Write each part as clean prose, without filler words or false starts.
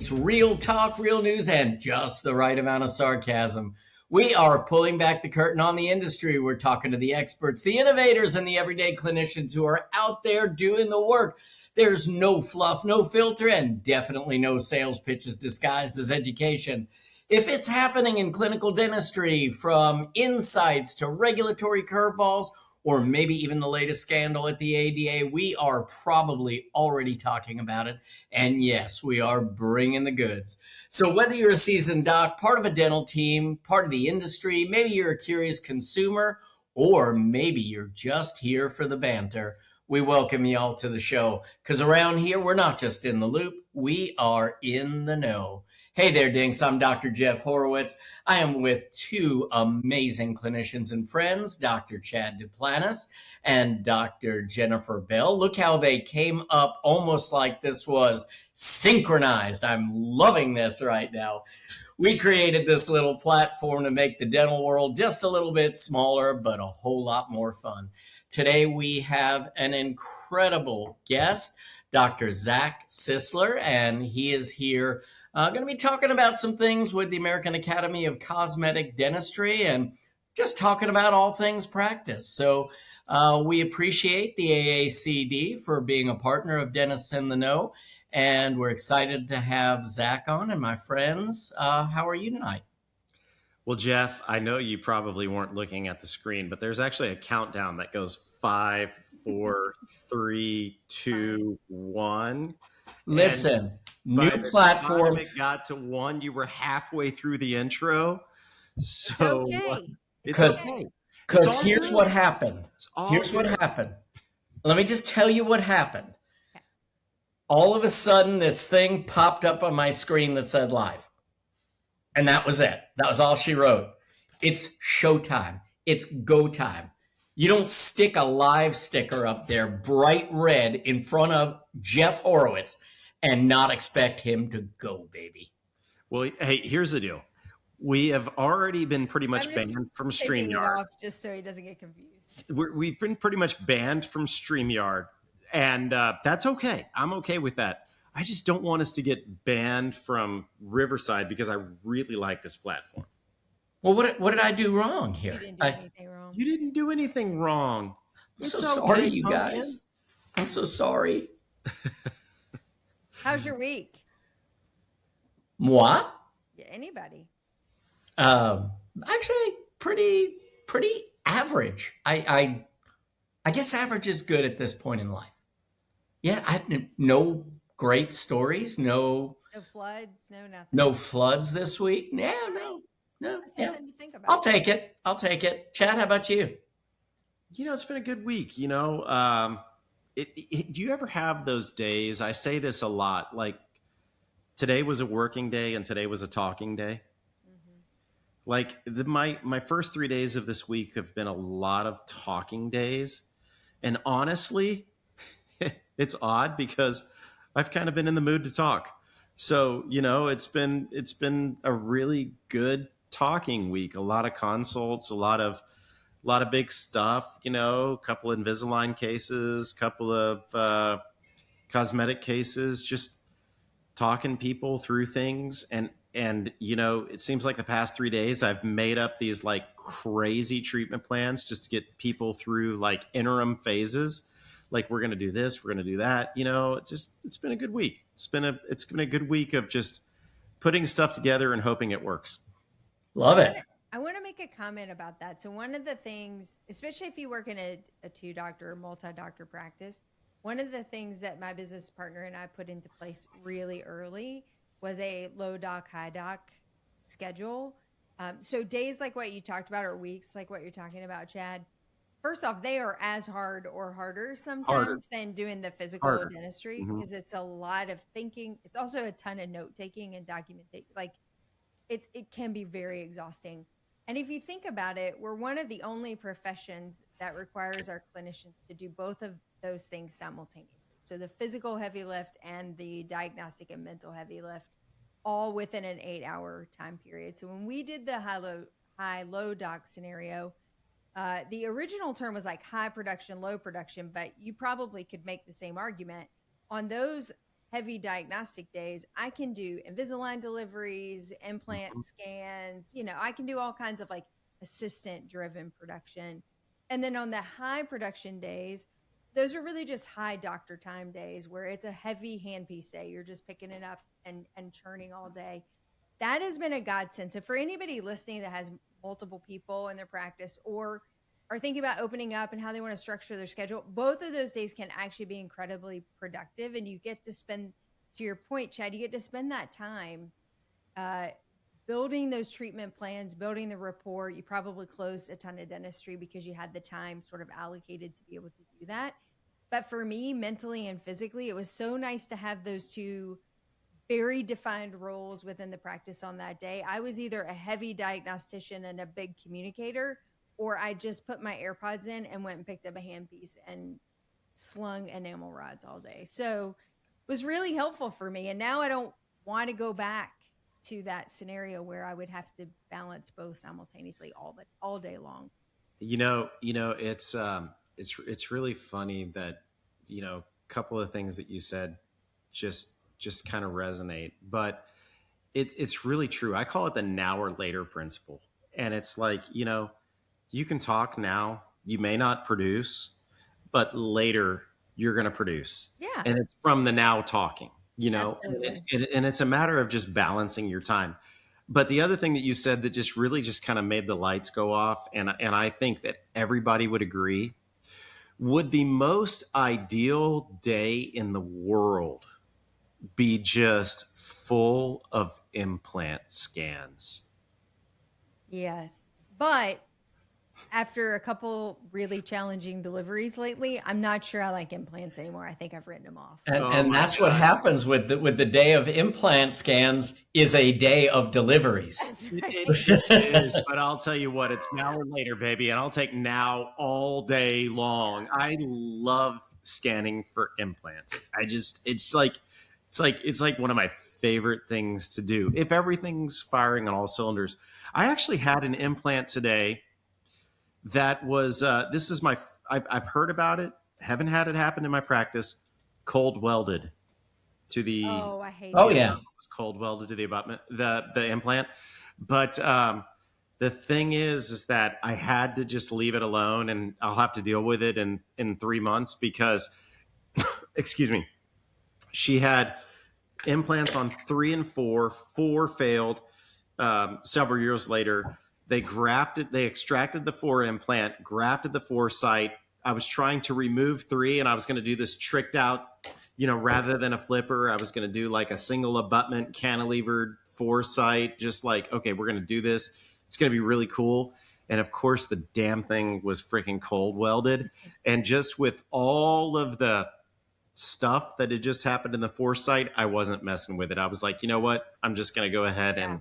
It's real talk, real news, and just the right amount of sarcasm. We are pulling back the curtain on the industry. We're talking to the experts, the innovators, and the everyday clinicians who are out there doing the work. There's no fluff, no filter, and definitely no sales pitches disguised as education. If it's happening in clinical dentistry, from insights to regulatory curveballs, or maybe even the latest scandal at the ADA, we are probably already talking about it. And yes, we are bringing the goods. So whether you're a seasoned doc, part of a dental team, part of the industry, maybe you're a curious consumer, or maybe you're just here for the banter, we welcome y'all to the show. Because around here, we're not just in the loop, we are in the know. Hey there, Dinks. I'm Dr. Jeff Horowitz. I am with two amazing clinicians and friends, Dr. Chad Duplantis and Dr. Jennifer Bell. Look how they came up almost like this was synchronized. I'm loving this right now. We created this little platform to make the dental world just a little bit smaller, but a whole lot more fun. Today, we have an incredible guest, Dr. Zach Sisler, and he is here going to be talking about some things with the American Academy of Cosmetic Dentistry and just talking about all things practice. So we appreciate the AACD for being a partner of Dentists in the Know, and we're excited to have Zach on. And my friends, how are you tonight? Well, Jeff, I know you probably weren't looking at the screen, but there's actually a countdown that goes 5, 4, 3, 2, 1. Listen, new platform. It got to 1. You were halfway through the intro, so it's okay. Because here's what happened. What happened. Let me just tell you what happened. All of a sudden, this thing popped up on my screen that said live. And that was it. That was all she wrote. It's showtime. It's go time. You don't stick a live sticker up there, bright red, in front of Jeff Horowitz and not expect him to go, baby. Well, hey, here's the deal. We have already been pretty much banned from StreamYard. Just so he doesn't get confused. We've been pretty much banned from StreamYard, and that's okay. I'm okay with that. I just don't want us to get banned from Riverside because I really like this platform. Well, what did I do wrong here? You didn't do anything wrong. You didn't do anything wrong. I'm so sorry, you guys. I'm so sorry. How's your week? Moi? Yeah, anybody. Actually, pretty average. I guess average is good at this point in life. Yeah, I had no great stories. No floods. No nothing. No floods this week. Yeah, no. That's something to think about. I'll take it. Chad, how about you? It's been a good week. Do you ever have those days? I say this a lot. Like, today was a working day and today was a talking day. Mm-hmm. Like my first 3 days of this week have been a lot of talking days, and honestly, it's odd because I've kind of been in the mood to talk. So it's been a really good talking week. A lot of consults, a lot of big stuff, a couple of Invisalign cases, couple of cosmetic cases, just talking people through things. And it seems like the past 3 days I've made up these like crazy treatment plans just to get people through like interim phases. Like, we're going to do this, we're going to do that. It's been a good week. It's been a good week of just putting stuff together and hoping it works. Love it. I want to make a comment about that. So one of the things, especially if you work in a 2-doctor or multi-doctor practice, one of the things that my business partner and I put into place really early was a low doc, high doc schedule. So days like what you talked about, or weeks like what you're talking about, Chad, first off, they are as hard or harder sometimes than doing the physical dentistry, because it's a lot of thinking. It's also a ton of note taking and documentation. Like, it can be very exhausting. And if you think about it, we're one of the only professions that requires our clinicians to do both of those things simultaneously. So the physical heavy lift and the diagnostic and mental heavy lift, all within an 8-hour time period. So when we did the high-low doc scenario, the original term was like high production, low production, but you probably could make the same argument. On those heavy diagnostic days, I can do Invisalign deliveries, implant scans, I can do all kinds of like assistant driven production. And then on the high production days, those are really just high doctor time days where it's a heavy handpiece day. You're just picking it up and churning all day. That has been a godsend. So for anybody listening that has multiple people in their practice or are thinking about opening up and how they want to structure their schedule, both of those days can actually be incredibly productive. And you get to spend, to your point, Chad, you get to spend that time building those treatment plans, building the rapport. You probably closed a ton of dentistry because you had the time sort of allocated to be able to do that. But for me, mentally and physically, it was so nice to have those two very defined roles within the practice on that day. I was either a heavy diagnostician and a big communicator, or I just put my AirPods in and went and picked up a handpiece and slung enamel rods all day. So it was really helpful for me. And now I don't want to go back to that scenario where I would have to balance both simultaneously all day long. It's really funny that, a couple of things that you said just kind of resonate, but it's really true. I call it the now or later principle. And it's like, you can talk now, you may not produce, but later you're going to produce. Yeah. And it's from the now talking, Absolutely. and it's a matter of just balancing your time. But the other thing that you said that just really just kind of made the lights go off, and I think that everybody would agree, would the most ideal day in the world be just full of implant scans? Yes. But after a couple really challenging deliveries lately, I'm not sure I like implants anymore. I think I've written them off. And that's what happens with the day of implant scans is a day of deliveries. It is, but I'll tell you what, it's now or later, baby, and I'll take now all day long. I love scanning for implants. It's like one of my favorite things to do. If everything's firing on all cylinders. I actually had an implant today that was I've heard about it, haven't had it happen in my practice, cold welded to the I hate Oh that. yeah. it was cold welded to the abutment, the implant. But the thing is that I had to just leave it alone, and I'll have to deal with it in 3 months because excuse me, she had implants on 3 and 4. 4 failed. Several years later, they extracted the 4 implant, grafted the 4 site. I was trying to remove 3, and I was going to do this tricked out, rather than a flipper, I was going to do like a single abutment cantilevered 4 site, just like, okay, we're going to do this. It's going to be really cool. And of course, the damn thing was freaking cold welded. And just with all of the stuff that had just happened in the 4 site, I wasn't messing with it. I was like, you know what? I'm just going to go ahead and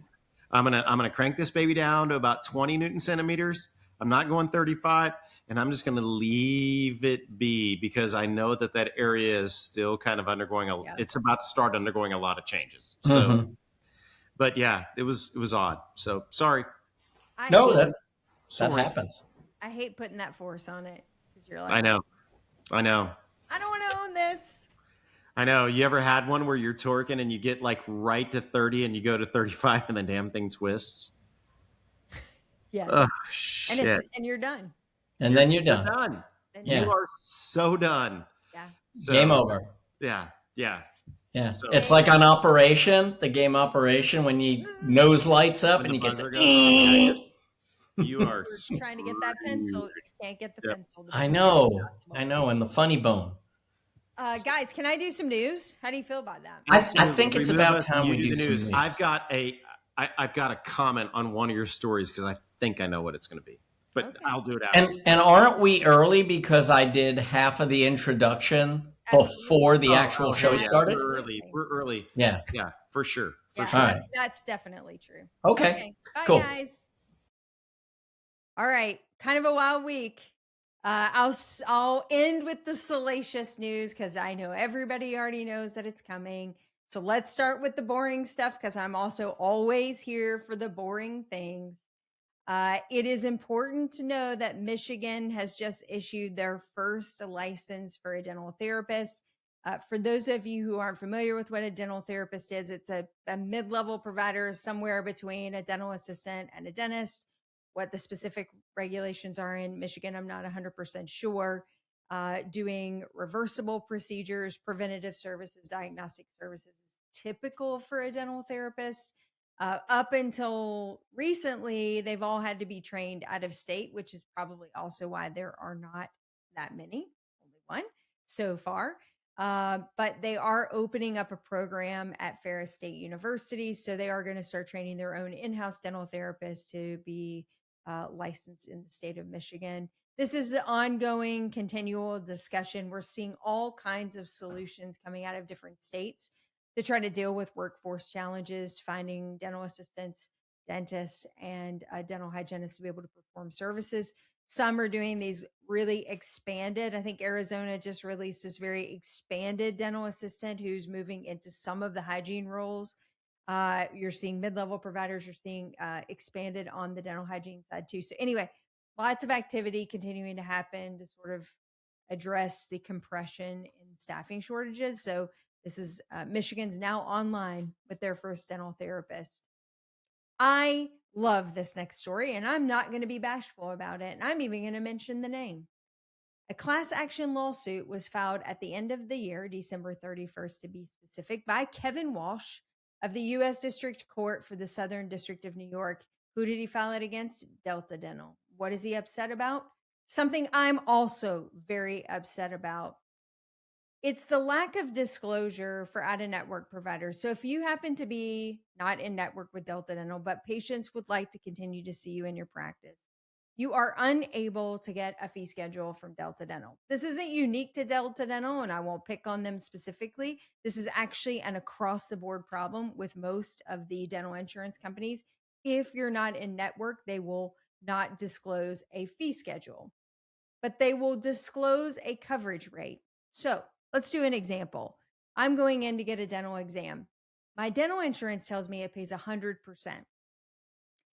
I'm gonna crank this baby down to about 20 Newton centimeters. I'm not going 35, and I'm just gonna leave it be because I know that area is still kind of undergoing it's about to start undergoing a lot of changes. So, but yeah, it was odd. So sorry. That happens. I hate putting that force on it because you're like, I know. I don't want to own this. I know. You ever had one where you're torquing and you get like right to 30 and you go to 35 and the damn thing twists? Yes. Oh, shit. And you're done. And then you're done. Yeah. You are so done. Yeah. So, Game over. Yeah. Yeah. So, It's like on the game Operation, when you nose lights up and you get the you are trying to get that pencil. You can't get the pencil. I know. And the funny bone. Guys, can I do some news? How do you feel about that? I think it's about time we do the news. some news. I've got a comment on one of your stories because I think I know what it's going to be, but okay. I'll do it after. And aren't we early because I did half of the introduction before the actual show started? We're early. Yeah, for sure. Sure. Right. That's definitely true. Okay. Bye, cool. guys. All right, kind of a wild week. I'll end with the salacious news because I know everybody already knows that it's coming. So let's start with the boring stuff because I'm also always here for the boring things. It is important to know that Michigan has just issued their first license for a dental therapist. For those of you who aren't familiar with what a dental therapist is, it's a mid-level provider somewhere between a dental assistant and a dentist. What the specific regulations are in Michigan, I'm not 100% sure. Doing reversible procedures, preventative services, diagnostic services is typical for a dental therapist. Up until recently, they've all had to be trained out of state, which is probably also why there are not that many, only one so far. But they are opening up a program at Ferris State University. So they are going to start training their own in-house dental therapists to be licensed in the state of Michigan. This is the ongoing continual discussion. We're seeing all kinds of solutions coming out of different states to try to deal with workforce challenges, finding dental assistants, dentists, and dental hygienists to be able to perform services. Some are doing these really expanded. I think Arizona just released this very expanded dental assistant who's moving into some of the hygiene roles. You're seeing mid-level providers, you're seeing expanded on the dental hygiene side too. So anyway, lots of activity continuing to happen to sort of address the compression in staffing shortages. So this is Michigan's now online with their first dental therapist. I love this next story, and I'm not going to be bashful about it. And I'm even going to mention the name. A class action lawsuit was filed at the end of the year, December 31st to be specific, by Kevin Walsh of the U.S. District Court for the Southern District of New York. Who did he file it against? Delta Dental. What is he upset about? Something I'm also very upset about. It's the lack of disclosure for out-of-network providers. So if you happen to be not in network with Delta Dental, but patients would like to continue to see you in your practice, you are unable to get a fee schedule from Delta Dental. This isn't unique to Delta Dental, and I won't pick on them specifically. This is actually an across-the-board problem with most of the dental insurance companies. If you're not in network, they will not disclose a fee schedule, but they will disclose a coverage rate. So let's do an example. I'm going in to get a dental exam. My dental insurance tells me it pays 100%.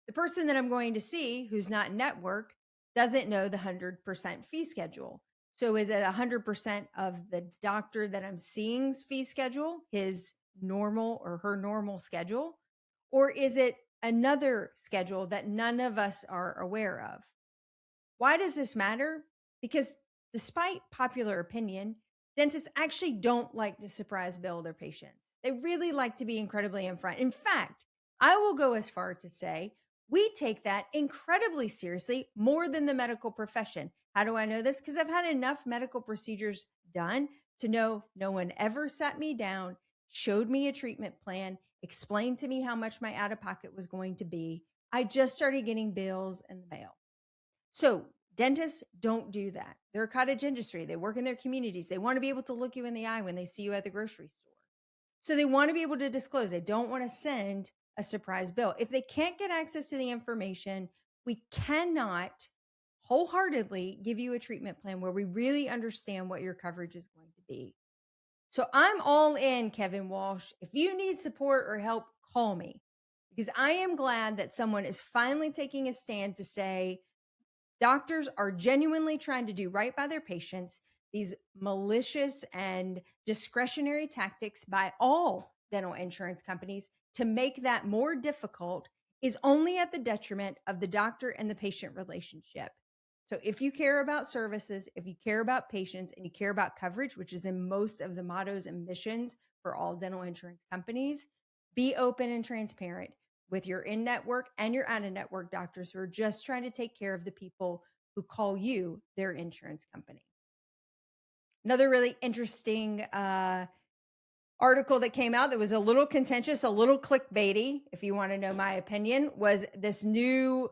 The person that I'm going to see who's not network doesn't know the 100% fee schedule. So is it 100% of the doctor that I'm seeing's fee schedule, his normal or her normal schedule? Or is it another schedule that none of us are aware of? Why does this matter? Because despite popular opinion, dentists actually don't like to surprise bill their patients. They really like to be incredibly upfront. In fact, I will go as far to say we take that incredibly seriously, more than the medical profession. How do I know this? Because I've had enough medical procedures done to know no one ever sat me down, showed me a treatment plan, explained to me how much my out-of-pocket was going to be. I just started getting bills in the mail. So dentists don't do that. They're a cottage industry. They work in their communities. They want to be able to look you in the eye when they see you at the grocery store. So they want to be able to disclose. They don't want to send a surprise bill. If they can't get access to the information, we cannot wholeheartedly give you a treatment plan where we really understand what your coverage is going to be. So I'm all in, Kevin Walsh. If you need support or help, call me, because I am glad that someone is finally taking a stand to say, doctors are genuinely trying to do right by their patients. These malicious and discretionary tactics by all dental insurance companies to make that more difficult is only at the detriment of the doctor and the patient relationship. So if you care about services, if you care about patients, and you care about coverage, which is in most of the mottos and missions for all dental insurance companies, be open and transparent with your in-network and your out-of-network doctors who are just trying to take care of the people who call you their insurance company. Another really interesting article that came out that was a little contentious, a little clickbaity, if you want to know my opinion, was this new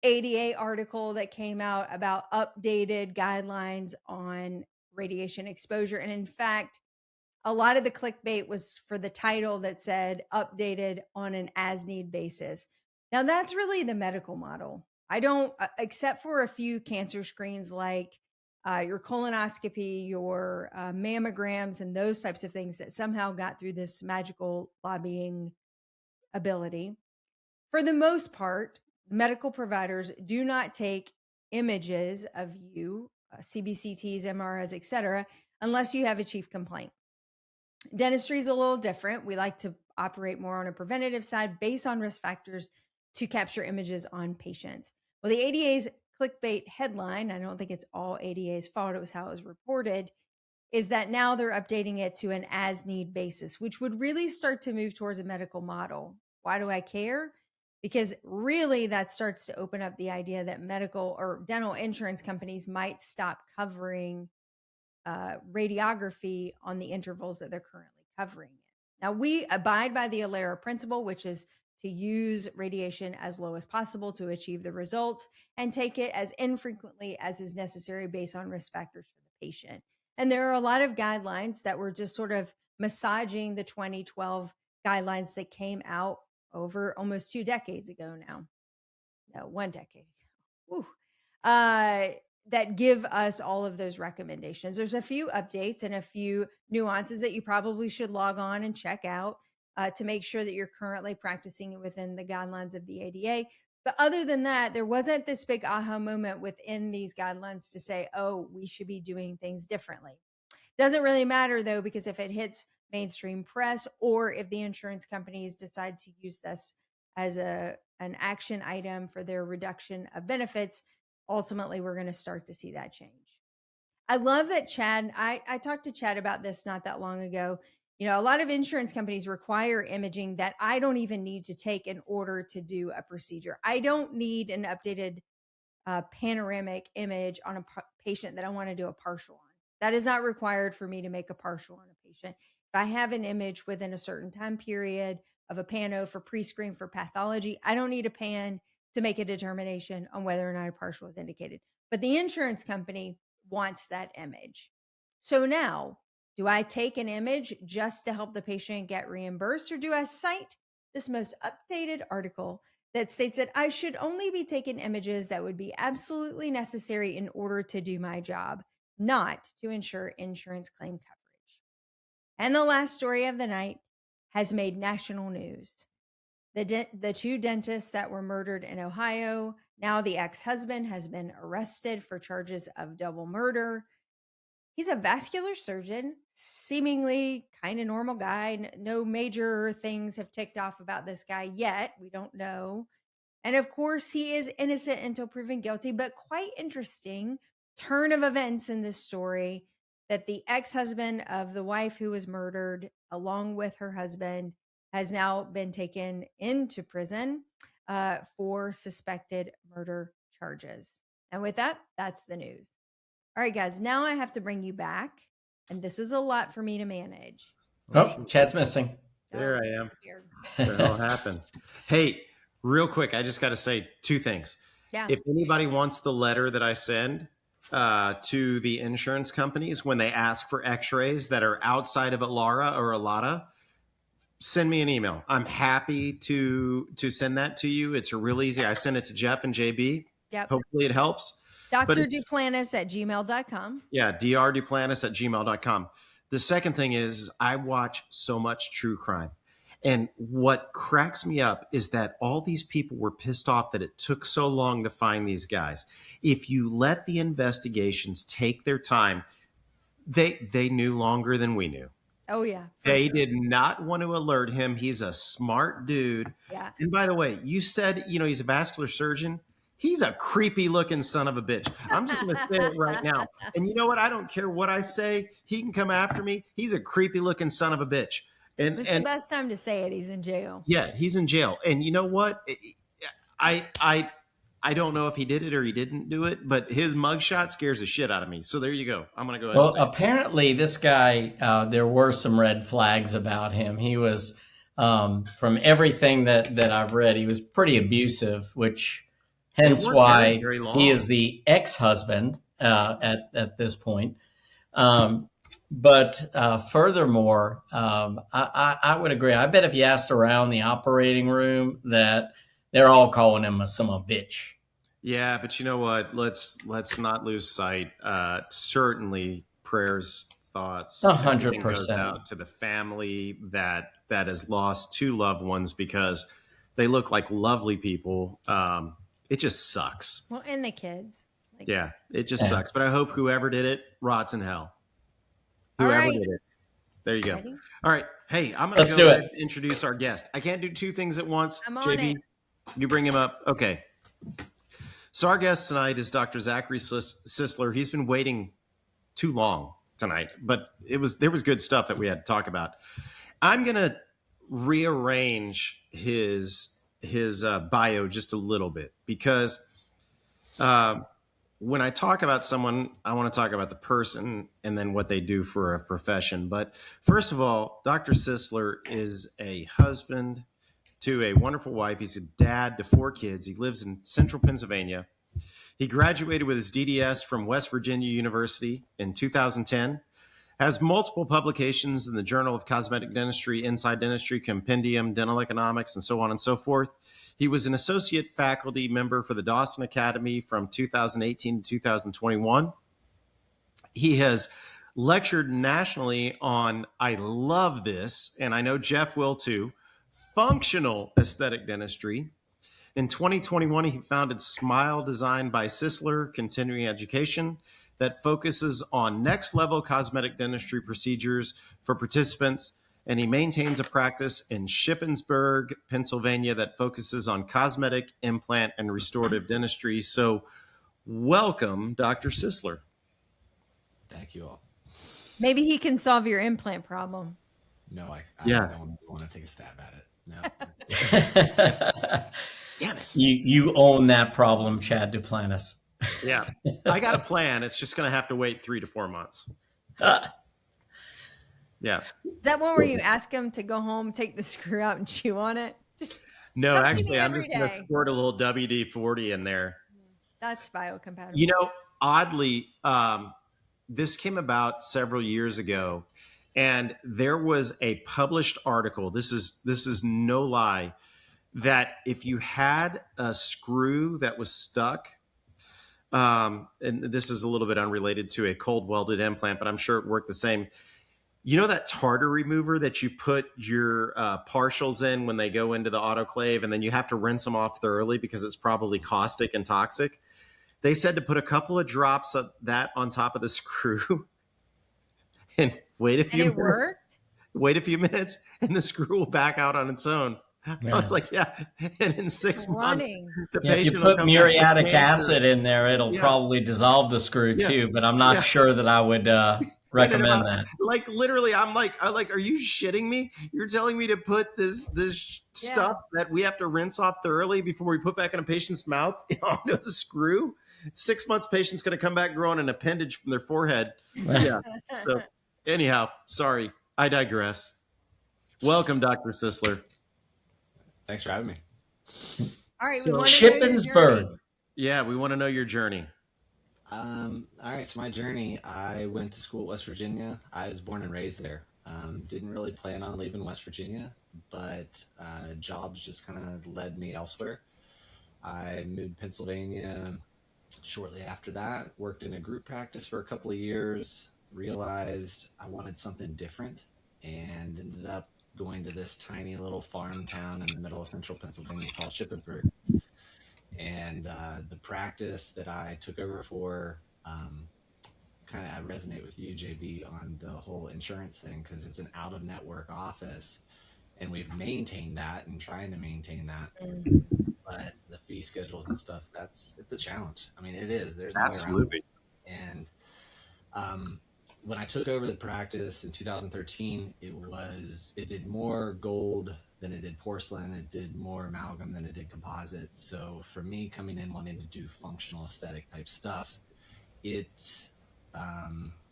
ADA article that came out about updated guidelines on radiation exposure. And in fact, a lot of the clickbait was for the title that said updated on an as-need basis. Now that's really the medical model. I don't, except for a few cancer screens like your colonoscopy, your mammograms, and those types of things that somehow got through this magical lobbying ability. For the most part, medical providers do not take images of you, CBCTs, MRIs, etc., unless you have a chief complaint. Dentistry is a little different. We like to operate more on a preventative side based on risk factors to capture images on patients. Well, the ADA's clickbait headline, I don't think it's all ADA's fault, it was how it was reported, is that now they're updating it to an as-need basis, which would really start to move towards a medical model. Why do I care? Because really that starts to open up the idea that medical or dental insurance companies might stop covering radiography on the intervals that they're currently covering it. Now, we abide by the ALERA principle, which is to use radiation as low as possible to achieve the results and take it as infrequently as is necessary based on risk factors for the patient. And there are a lot of guidelines that were just sort of massaging the 2012 guidelines that came out over almost 2 decades ago now. No, 1 decade ago. That give us all of those recommendations. There's a few updates and a few nuances that you probably should log on and check out to make sure that you're currently practicing within the guidelines of the ADA. But other than that, there wasn't this big aha moment within these guidelines to say, oh, we should be doing things differently. Doesn't really matter though, because if it hits mainstream press or if the insurance companies decide to use this as an action item for their reduction of benefits, ultimately we're going to start to see that change. I love that Chad, I talked to Chad about this not that long ago. You know, a lot of insurance companies require imaging that I don't even need to take in order to do a procedure. I don't need an updated panoramic image on a patient that I want to do a partial on. That is not required for me to make a partial on a patient. If I have an image within a certain time period of a pano for pre-screen for pathology, I don't need a pan to make a determination on whether or not a partial is indicated. But the insurance company wants that image. So now, do I take an image just to help the patient get reimbursed, or do I cite this most updated article that states that I should only be taking images that would be absolutely necessary in order to do my job, not to ensure insurance claim coverage? And the last story of the night has made national news. The 2 dentists that were murdered in Ohio, now the ex-husband has been arrested for charges of double murder. He's a vascular surgeon, seemingly kind of normal guy. No major things have ticked off about this guy yet. We don't know. And of course, he is innocent until proven guilty, but quite interesting turn of events in this story that the ex-husband of the wife who was murdered, along with her husband, has now been taken into prison for suspected murder charges. And with that, that's the news. All right, guys, now I have to bring you back. And this is a lot for me to manage. Oh, Chad's missing. There I am. What the hell happened? Hey, real quick, I just got to say 2 things. Yeah. If anybody wants the letter that I send to the insurance companies when they ask for x-rays that are outside of ALARA or ALATA, send me an email. I'm happy to send that to you. It's real easy. I send it to Jeff and JB. Yep. Hopefully it helps. Dr. Duplantis@gmail.com. Yeah, drduplantis@gmail.com. The second thing is I watch so much true crime. And what cracks me up is that all these people were pissed off that it took so long to find these guys. If you let the investigations take their time, they knew longer than we knew. Oh, yeah. They did not want to alert him. He's a smart dude. Yeah. And by the way, you said, he's a vascular surgeon. He's a creepy looking son of a bitch. I'm just going to say it right now. And you know what? I don't care what I say. He can come after me. He's a creepy looking son of a bitch. And It's the best time to say it. He's in jail. Yeah, he's in jail. And you know what? I don't know if he did it or he didn't do it, but his mugshot scares the shit out of me. So there you go. I'm going to go ahead and say apparently this guy, there were some red flags about him. He was, from everything that I've read, he was pretty abusive, which hence why he is the ex-husband at this point. But furthermore, I would agree. I bet if you asked around the operating room that they're all calling him a son of a bitch. Yeah, but you know what? Let's not lose sight. Certainly, prayers, thoughts, 100% goes out to the family that has lost 2 loved ones because they look like lovely people. It just sucks. Well, and the kids. Yeah, it just sucks. But I hope whoever did it rots in hell. All Whoever right. did it. There you go. Ready? All right. Hey, I'm going Let's to do go it. ahead and introduce our guest. I can't do two things at once. I'm on JB, it. you bring him up. Okay. So our guest tonight is Dr. Zachary Sisler. He's been waiting too long tonight, but there was good stuff that we had to talk about. I'm going to rearrange his bio just a little bit because when I talk about someone, I want to talk about the person and then what they do for a profession. But first of all, Dr. Sisler is a husband to a wonderful wife. He's a dad to 4 kids. He lives in central Pennsylvania. He graduated with his DDS from West Virginia University in 2010, has multiple publications in the Journal of Cosmetic Dentistry, Inside Dentistry, Compendium, Dental Economics, and so on and so forth. He was an associate faculty member for the Dawson Academy from 2018 to 2021. He has lectured nationally on, I love this, and I know Jeff will too, functional aesthetic dentistry. In 2021, he founded Smile Design by Sisler Continuing Education that focuses on next-level cosmetic dentistry procedures for participants, and he maintains a practice in Shippensburg, Pennsylvania that focuses on cosmetic, implant, and restorative dentistry. So welcome, Dr. Sisler. Thank you all. Maybe he can solve your implant problem. No, I Yeah. don't want to take a stab at it. No. Damn it. You own that problem, Chad Duplantis. Yeah. I got a plan. It's just going to have to wait 3 to 4 months. Yeah. Is that one where you ask him to go home, take the screw out, and chew on it? Just No, come see actually, me I'm every just going to day. squirt a little WD-40 in there. That's biocompatible. You know, oddly, this came about several years ago, and there was a published article. This is no lie, that if you had a screw that was stuck, and this is a little bit unrelated to a cold welded implant, but I'm sure it worked the same. You know that tartar remover that you put your partials in when they go into the autoclave, and then you have to rinse them off thoroughly because it's probably caustic and toxic? They said to put a couple of drops of that on top of the screw and wait a few And it minutes. worked? Wait a few minutes, and the screw will back out on its own. Yeah. I was like, yeah. And in 6 months, Running. the Yeah, if patient you will put come back with muriatic cancer. acid in there, it'll Yeah. probably dissolve the screw Yeah. too, but I'm not Yeah. sure that I would recommend that. Like literally, I'm like, are you shitting me? You're telling me to put this stuff that we have to rinse off thoroughly before we put back in a patient's mouth onto the screw? 6 months, patient's going to come back growing an appendage from their forehead. Yeah. So anyhow, sorry, I digress. Welcome, Dr. Sisler. Thanks for having me. All right. So- We want to know your Shippensburg. journey. Yeah, we want to know your journey. All right, so my journey, I went to school at West Virginia. I was born and raised there. Didn't really plan on leaving West Virginia, but jobs just kind of led me elsewhere. I moved to Pennsylvania shortly after that, worked in a group practice for a couple of years, realized I wanted something different, and ended up going to this tiny little farm town in the middle of central Pennsylvania called Shippensburg. And the practice that I took over for, kind of I resonate with you, JB, on the whole insurance thing, because it's an out-of-network office, and we've maintained that and trying to maintain that. But the fee schedules and stuff, it's a challenge. I mean, it is. There's no way around it. Absolutely. And when I took over the practice in 2013, it did more gold than it did porcelain. It did more amalgam than it did composite. So for me, coming in wanting to do functional aesthetic type stuff, it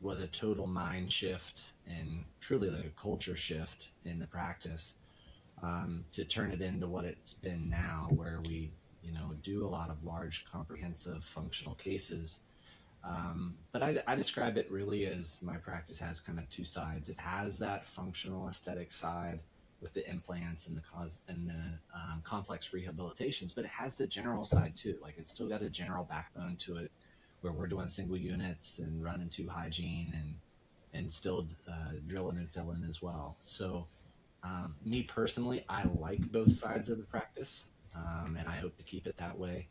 was a total mind shift and truly like a culture shift in the practice, to turn it into what it's been now, where we do a lot of large, comprehensive functional cases. But I describe it really as my practice has kind of 2 sides. It has that functional aesthetic side with the implants and the complex rehabilitations, but it has the general side too. Like it's still got a general backbone to it, where we're doing single units and running to hygiene and still drilling and filling as well. So me personally, I like both sides of the practice, and I hope to keep it that way.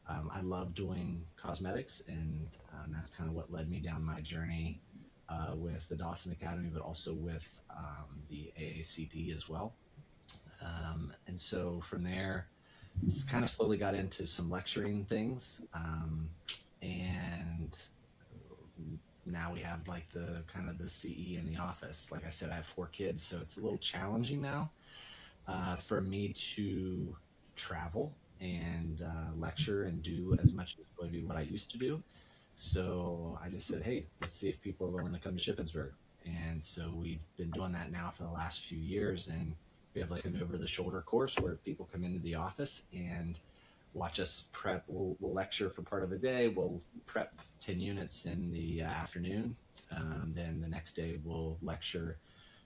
I love doing cosmetics, and that's kind of what led me down my journey with the Dawson Academy, but also with the AACD as well. And so from there, just kind of slowly got into some lecturing things. And now we have like the kind of the CE in the office. Like I said, I have 4 kids, so it's a little challenging now for me to travel and lecture and do as much as maybe what I used to do. So I just said, hey, let's see if people are willing to come to Shippensburg. And so we've been doing that now for the last few years. And we have like an over-the-shoulder course where people come into the office and watch us prep. We'll lecture for part of the day. We'll prep 10 units in the afternoon. Then the next day we'll lecture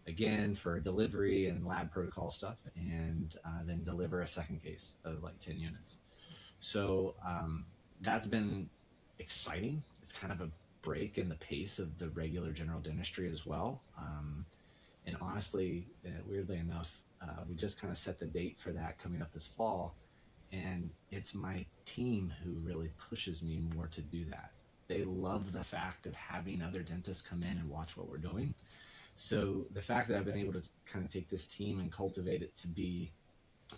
again for delivery and lab protocol stuff, and then deliver a second case of like 10 units. So that's been exciting. It's kind of a break in the pace of the regular general dentistry as well. And honestly, weirdly enough, we just kind of set the date for that coming up this fall. And it's my team who really pushes me more to do that. They love the fact of having other dentists come in and watch what we're doing. So the fact that I've been able to kind of take this team and cultivate it to be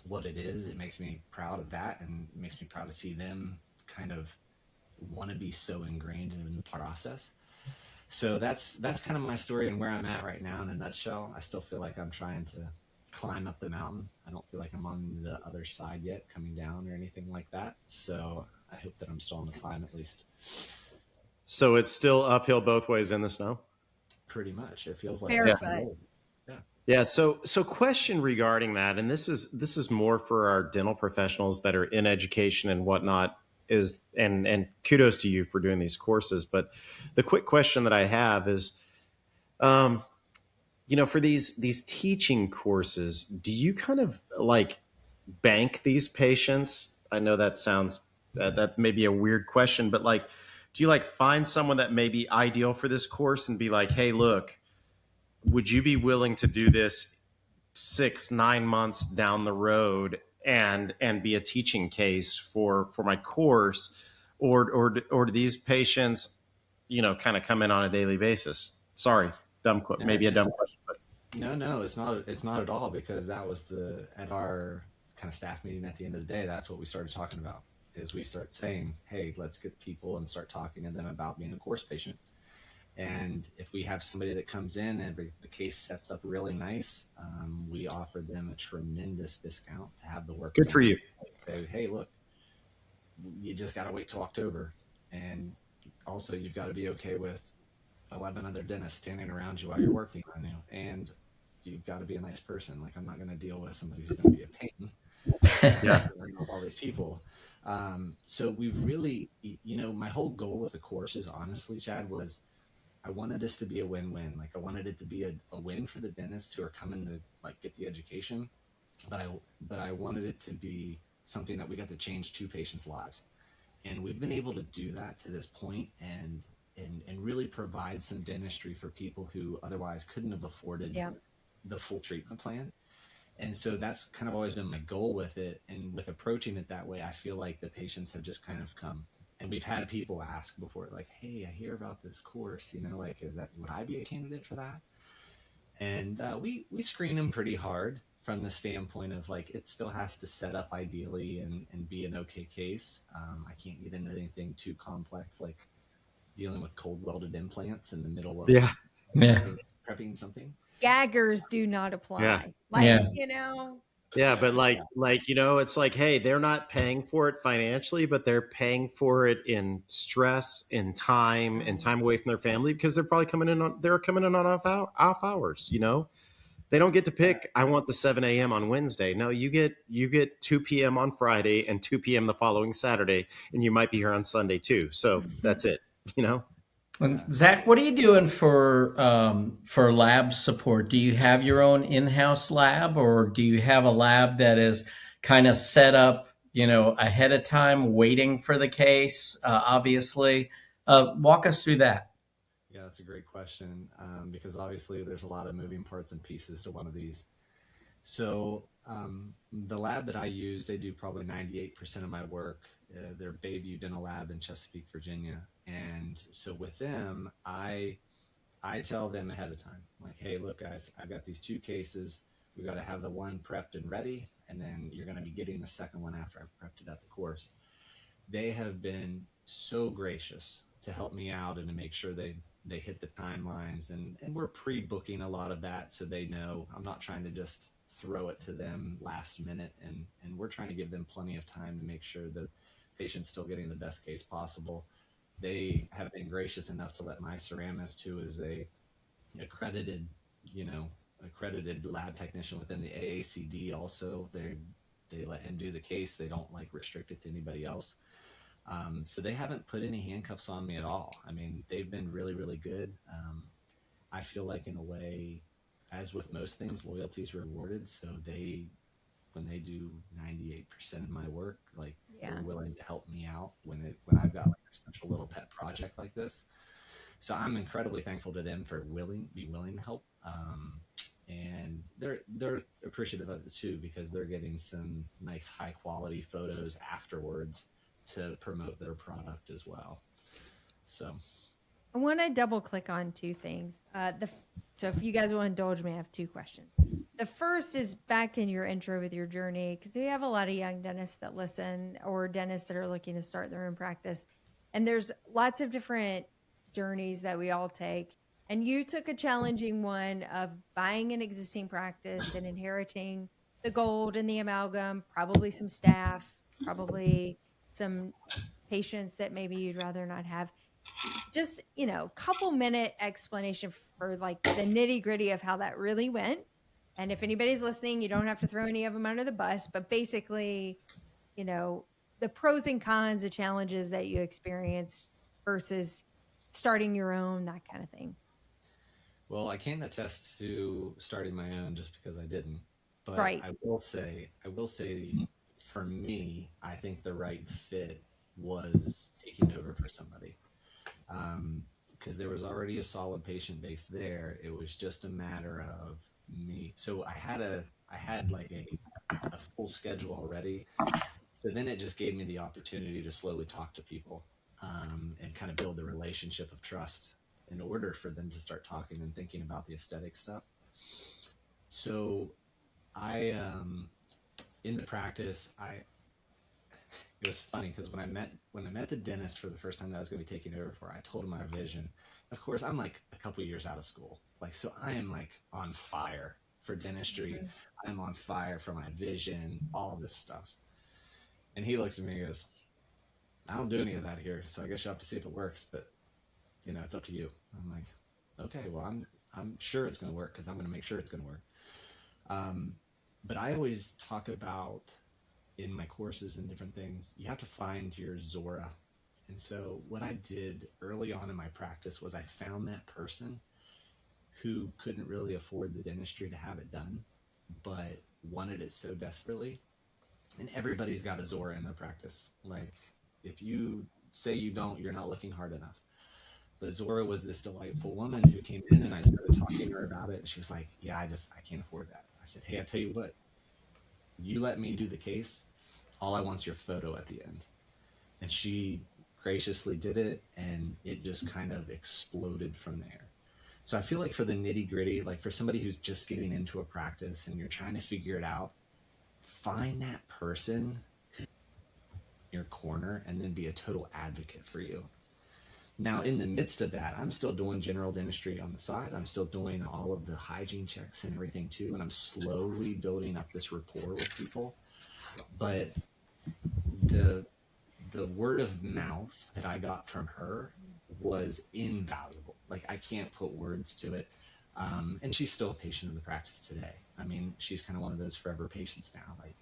what it is, it makes me proud of that, and it makes me proud to see them kind of want to be so ingrained in the process. So that's kind of my story and where I'm at right now in a nutshell. I still feel like I'm trying to climb up the mountain. I don't feel like I'm on the other side yet, coming down or anything like that. So I hope that I'm still on the climb at least. So it's still uphill both ways in the snow? Pretty much. It feels like Barefoot. Yeah. So question regarding that, and this is more for our dental professionals that are in education and whatnot, is, and kudos to you for doing these courses. But the quick question that I have is, for these teaching courses, do you kind of like bank these patients? I know that sounds, that may be a weird question, but like, do you like find someone that may be ideal for this course and be like, hey, look, would you be willing to do this 6-9 months down the road and be a teaching case for my course, or do these patients, kind of come in on a daily basis? Sorry, maybe a dumb question. But. No, it's not at all, because that was at our kind of staff meeting at the end of the day, that's what we started talking about, is we start saying, hey, let's get people and start talking to them about being a course patient. And if we have somebody that comes in and the case sets up really nice, we offer them a tremendous discount to have the work. Good for you. Say, hey, look, you just got to wait till October. And also you've got to be okay with 11 other dentists standing around you while you're working on you. And you've got to be a nice person. Like, I'm not going to deal with somebody who's going to be a pain. Yeah. All these people. So we've really, my whole goal with the course is, honestly, Chad, was I wanted this to be a win-win. Like, I wanted it to be a win for the dentists who are coming to like get the education, but I wanted it to be something that we got to change 2 patients' lives. And we've been able to do that to this point, and really provide some dentistry for people who otherwise couldn't have afforded the full treatment plan. And so that's kind of always been my goal with it. And with approaching it that way, I feel like the patients have just kind of come. And we've had people ask before, like, hey, I hear about this course, like, would I be a candidate for that? And we screen them pretty hard from the standpoint of, like, it still has to set up ideally and be an okay case. I can't get into anything too complex, like dealing with cold welded implants in the middle of prepping something. Gaggers do not apply. Yeah, but like, it's like, hey, they're not paying for it financially, but they're paying for it in stress, in time, and time away from their family, because they're probably coming in on off hours. They don't get to pick, I want the 7 a.m. on Wednesday. No, you get 2 p.m. on Friday and 2 p.m. the following Saturday, and you might be here on Sunday too. So that's it. And Zach, what are you doing for lab support? Do you have your own in-house lab, or do you have a lab that is kind of set up, ahead of time, waiting for the case? Obviously, walk us through that. Yeah, that's a great question, because obviously there's a lot of moving parts and pieces to one of these. So the lab that I use, they do probably 98% of my work. They're Bayview Dental Lab in Chesapeake, Virginia. And so with them, I I tell them ahead of time, like, hey, look, guys, I've got these 2 cases. We got to have the one prepped and ready, and then you're going to be getting the second one after I've prepped it at the course. They have been so gracious to help me out and to make sure they hit the timelines, and we're pre-booking a lot of that, so they know I'm not trying to just throw it to them last minute, and we're trying to give them plenty of time to make sure the patient's still getting the best case possible. They have been gracious enough to let my ceramist, who is a accredited, accredited lab technician within the AACD, also they let him do the case. They don't like restrict it to anybody else. So they haven't put any handcuffs on me at all. I mean, they've been really, really good. I feel like, in a way, as with most things, loyalty is rewarded. So when they do 98% of my work, like, they're willing to help me out when I've got like a special little pet project like this. So I'm incredibly thankful to them for be willing to help. And they're appreciative of it too, because they're getting some nice high quality photos afterwards to promote their product as well. So I want to double click on 2 things. So if you guys will indulge me, I have 2 questions. The first is back in your intro with your journey, because we have a lot of young dentists that listen, or dentists that are looking to start their own practice. And there's lots of different journeys that we all take. And you took a challenging one of buying an existing practice and inheriting the gold and the amalgam, probably some staff, probably some patients that maybe you'd rather not have. Just, couple minute explanation for like the nitty gritty of how that really went. And if anybody's listening, you don't have to throw any of them under the bus, but basically, the pros and cons, the challenges that you experienced versus starting your own, that kind of thing. Well, I can't attest to starting my own just because I didn't, but Right. I will say for me, I think the right fit was taking over for somebody. Because there was already a solid patient base there. It was just a matter of me. So I had like a full schedule already. So then it just gave me the opportunity to slowly talk to people, and kind of build a relationship of trust in order for them to start talking and thinking about the aesthetic stuff. So I, in the practice, it was funny because when I met the dentist for the first time that I was going to be taking over for, I told him my vision. Of course, I'm like a couple years out of school, so I am like on fire for dentistry. Mm-hmm. I'm on fire for my vision, all this stuff. And he looks at me and goes, "I don't do any of that here, so I guess you'll have to see if it works, but it's up to you." I'm like, okay, well, I'm sure it's going to work because I'm going to make sure it's going to work. But I always talk about, in my courses and different things, you have to find your Zora. And so what I did early on in my practice was I found that person who couldn't really afford the dentistry to have it done, but wanted it so desperately. And everybody's got a Zora in their practice. Like, if you say you don't, you're not looking hard enough. But Zora was this delightful woman who came in, and I started talking to her about it. And she was like, "Yeah, I can't afford that." I said, "Hey, I tell you what, you let me do the case. All I want is your photo at the end." And she graciously did it, and it just kind of exploded from there. So I feel like for the nitty gritty, like for somebody who's just getting into a practice and you're trying to figure it out, find that person in your corner and then be a total advocate for you. Now, in the midst of that, I'm still doing general dentistry on the side. I'm still doing all of the hygiene checks and everything too. And I'm slowly building up this rapport with people. But the word of mouth that I got from her was invaluable. Like, I can't put words to it. And she's still a patient in the practice today. I mean, she's kind of one of those forever patients now. Like,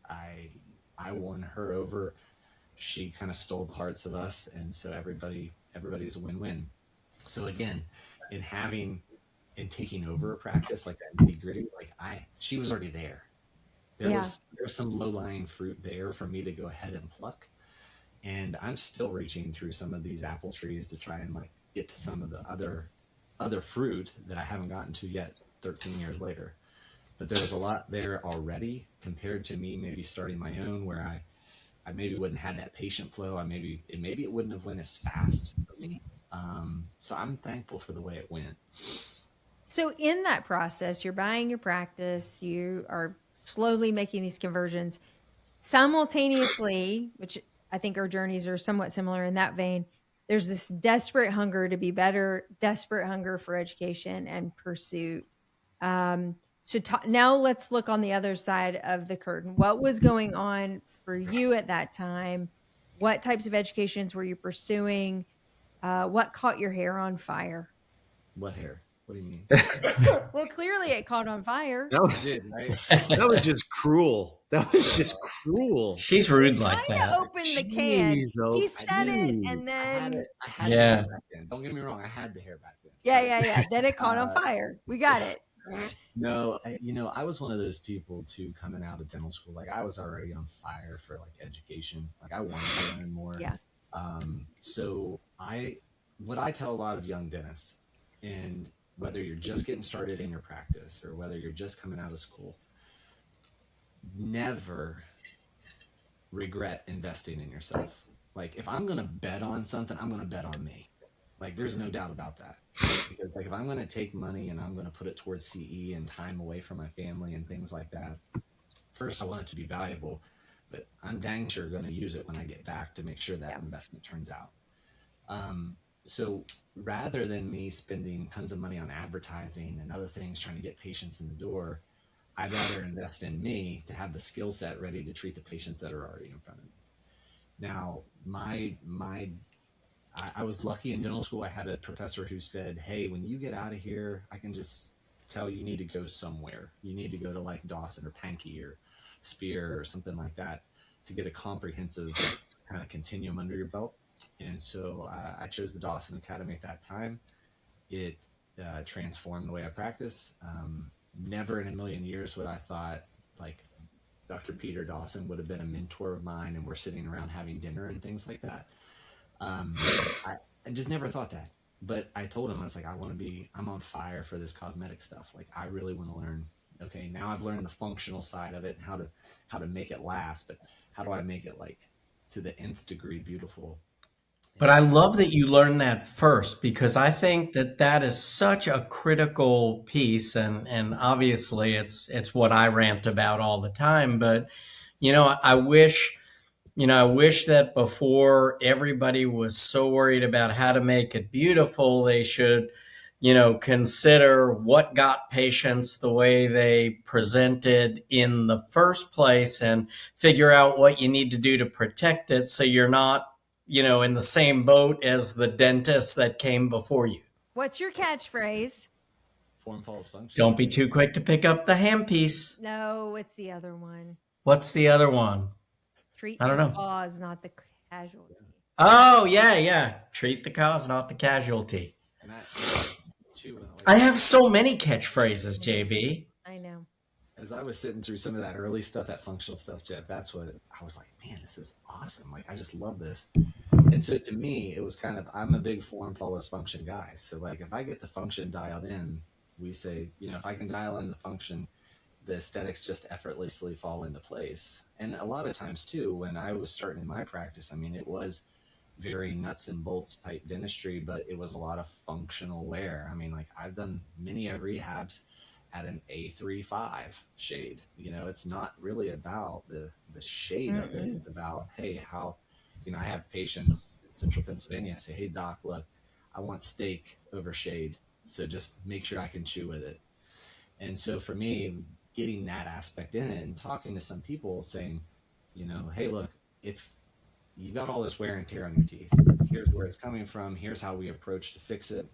I won her over. She kind of stole the hearts of us, and so everybody's a win-win. So again, in taking over a practice like that nitty gritty, like she was already there. There's some low-lying fruit there for me to go ahead and pluck, and I'm still reaching through some of these apple trees to try and like get to some of the other fruit that I haven't gotten to yet 13 years later. But there was a lot there already compared to me maybe starting my own, where I maybe wouldn't have that patient flow. Maybe it wouldn't have went as fast for me. So I'm thankful for the way it went. So in that process, you're buying your practice, you are slowly making these conversions simultaneously, which I think our journeys are somewhat similar in that vein. There's this desperate hunger to be better, desperate hunger for education and pursuit. Now let's look on the other side of the curtain. What was going on for you at that time? What types of educations were you pursuing? What caught your hair on fire? What hair? What do you mean? Well, clearly it caught on fire. That was Did, right? that was just cruel. That was just cruel. She's rude like Trying that. to open the can. Jeez, oh, He said it, jeez. and I had then it. I had the Yeah. hair back then. Don't get me wrong. I had the hair back then. yeah. Then it caught on fire. We got it. No, I was one of those people too coming out of dental school. Like I was already on fire for like education. Like I wanted to learn more. Yeah. So what I tell a lot of young dentists, and whether you're just getting started in your practice or whether you're just coming out of school, never regret investing in yourself. Like if I'm going to bet on something, I'm going to bet on me. Like there's no doubt about that. Because like if I'm going to take money and I'm going to put it towards CE and time away from my family and things like that, first I want it to be valuable, but I'm dang sure going to use it when I get back to make sure that investment turns out. So rather than me spending tons of money on advertising and other things trying to get patients in the door, I'd rather invest in me to have the skill set ready to treat the patients that are already in front of me. Now, I was lucky in dental school. I had a professor who said, hey, when you get out of here, I can just tell you need to go somewhere. You need to go to like Dawson or Pankey or Spear or something like that to get a comprehensive kind of continuum under your belt. And so I chose the Dawson Academy at that time. It transformed the way I practice. Never in a million years would I thought like Dr. Peter Dawson would have been a mentor of mine and we're sitting around having dinner and things like that. I just never thought that. But I told him, I was like, I'm on fire for this cosmetic stuff. Like I really want to learn. Okay, now I've learned the functional side of it and how to make it last, but how do I make it like to the nth degree beautiful? But I love that you learned that first, because I think that is such a critical piece, and obviously it's what I rant about all the time. But I wish that before everybody was so worried about how to make it beautiful, they should consider what got patients the way they presented in the first place and figure out what you need to do to protect it so you're not in the same boat as the dentist that came before you. What's your catchphrase? Form follows function. Don't be too quick to pick up the handpiece. No, it's the other one. What's the other one? Treat I don't the know. cause, not the casualty. Oh, yeah. Treat the cause, not the casualty. And I have so many catchphrases, JB. I know. As I was sitting through some of that early stuff, that functional stuff, Jeff, that's what I was like, man, this is awesome. Like, I just love this. And so to me, it was kind of, I'm a big form follows function guy. So like, if I get the function dialed in, we say, if I can dial in the function, the aesthetics just effortlessly fall into place. And a lot of times too, when I was starting in my practice, I mean, it was very nuts and bolts type dentistry, but it was a lot of functional wear. I mean, like I've done many rehabs at an A35 shade. It's not really about the shade of it. It's about, hey, how, I have patients in Central Pennsylvania. I say, hey, doc, look, I want steak over shade. So just make sure I can chew with it. And so for me, getting that aspect in it and talking to some people saying, hey, look, you got all this wear and tear on your teeth. Here's where it's coming from. Here's how we approach to fix it.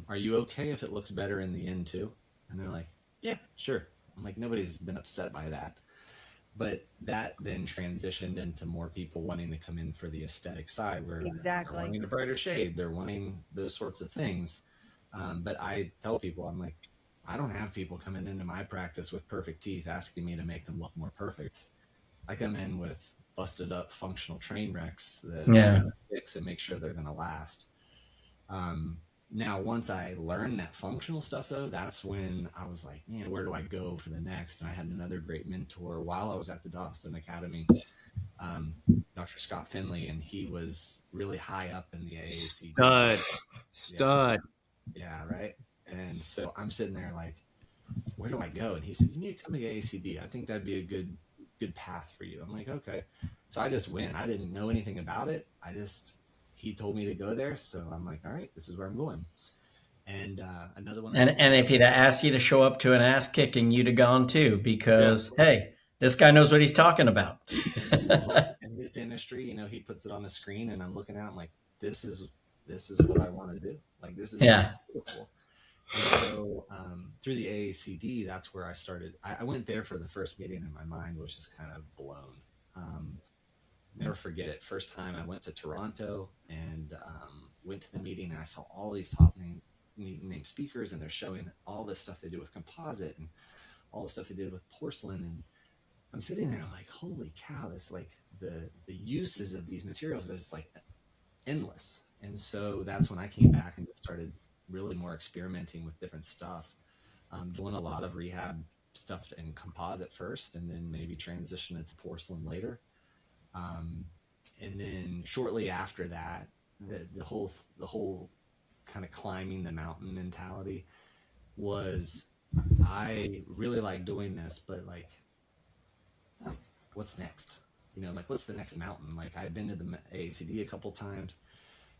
Are you okay if it looks better in the end too? And they're like, yeah, sure. I'm like, nobody's been upset by that. But that then transitioned into more people wanting to come in for the aesthetic side where they're wanting a brighter shade. They're wanting those sorts of things. But I tell people, I'm like, I don't have people coming into my practice with perfect teeth asking me to make them look more perfect. I come in with busted up functional train wrecks that I'm going to fix and make sure they're going to last. Now, once I learned that functional stuff, though, that's when I was like, man, where do I go for the next? And I had another great mentor while I was at the Dawson Academy um, Dr. Scott Finley, and he was really high up in the AACD. Stud. Yeah, right. And so I'm sitting there like, where do I go? And he said, you need to come to the AACD. I think that'd be a good path for you. I'm like, okay. So I just went. I didn't know anything about it. He told me to go there. So I'm like, all right, this is where I'm going. And another one. And if he'd have asked you to show up to an ass kicking, you'd have gone too, because hey, this guy knows what he's talking about. In his dentistry, he puts it on the screen, and I'm looking at it, I'm like, this is what I want to do. Like, this is beautiful. And so through the AACD, that's where I started. I went there for the first meeting, and my mind was just kind of blown. Never forget it. First time I went to Toronto and went to the meeting, and I saw all these top name speakers, and they're showing all this stuff they do with composite and all the stuff they did with porcelain. And I'm sitting there like, holy cow, this like the uses of these materials is like endless. And so that's when I came back and started really more experimenting with different stuff, doing a lot of rehab stuff in composite first, and then maybe transition into porcelain later. And then shortly after that, the whole kind of climbing the mountain mentality was, I really like doing this, but like, what's next? Like, what's the next mountain? Like, I've been to the AACD a couple times,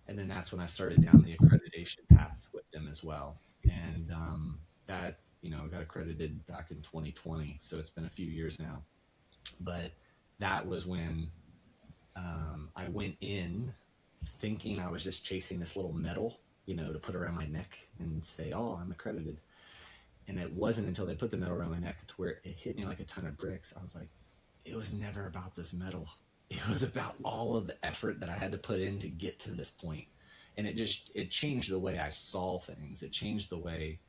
and then that's when I started down the accreditation path with them as well. And that, got accredited back in 2020. So it's been a few years now. But that was when I went in thinking I was just chasing this little medal, to put around my neck and say, oh, I'm accredited. And it wasn't until they put the medal around my neck to where it hit me like a ton of bricks. I was like, it was never about this medal. It was about all of the effort that I had to put in to get to this point. And it changed the way I saw things. It changed the way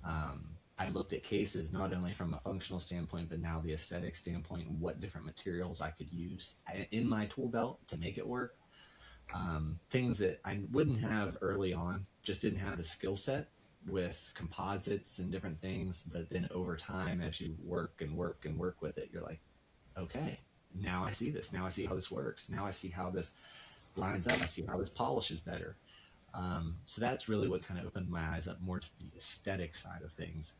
I looked at cases, not only from a functional standpoint, but now the aesthetic standpoint, and what different materials I could use in my tool belt to make it work. Things that I wouldn't have early on, just didn't have the skill set with composites and different things. But then over time, as you work and work and work with it, you're like, okay, now I see this. Now I see how this works. Now I see how this lines up. I see how this polishes better. So that's really what kind of opened my eyes up more to the aesthetic side of things.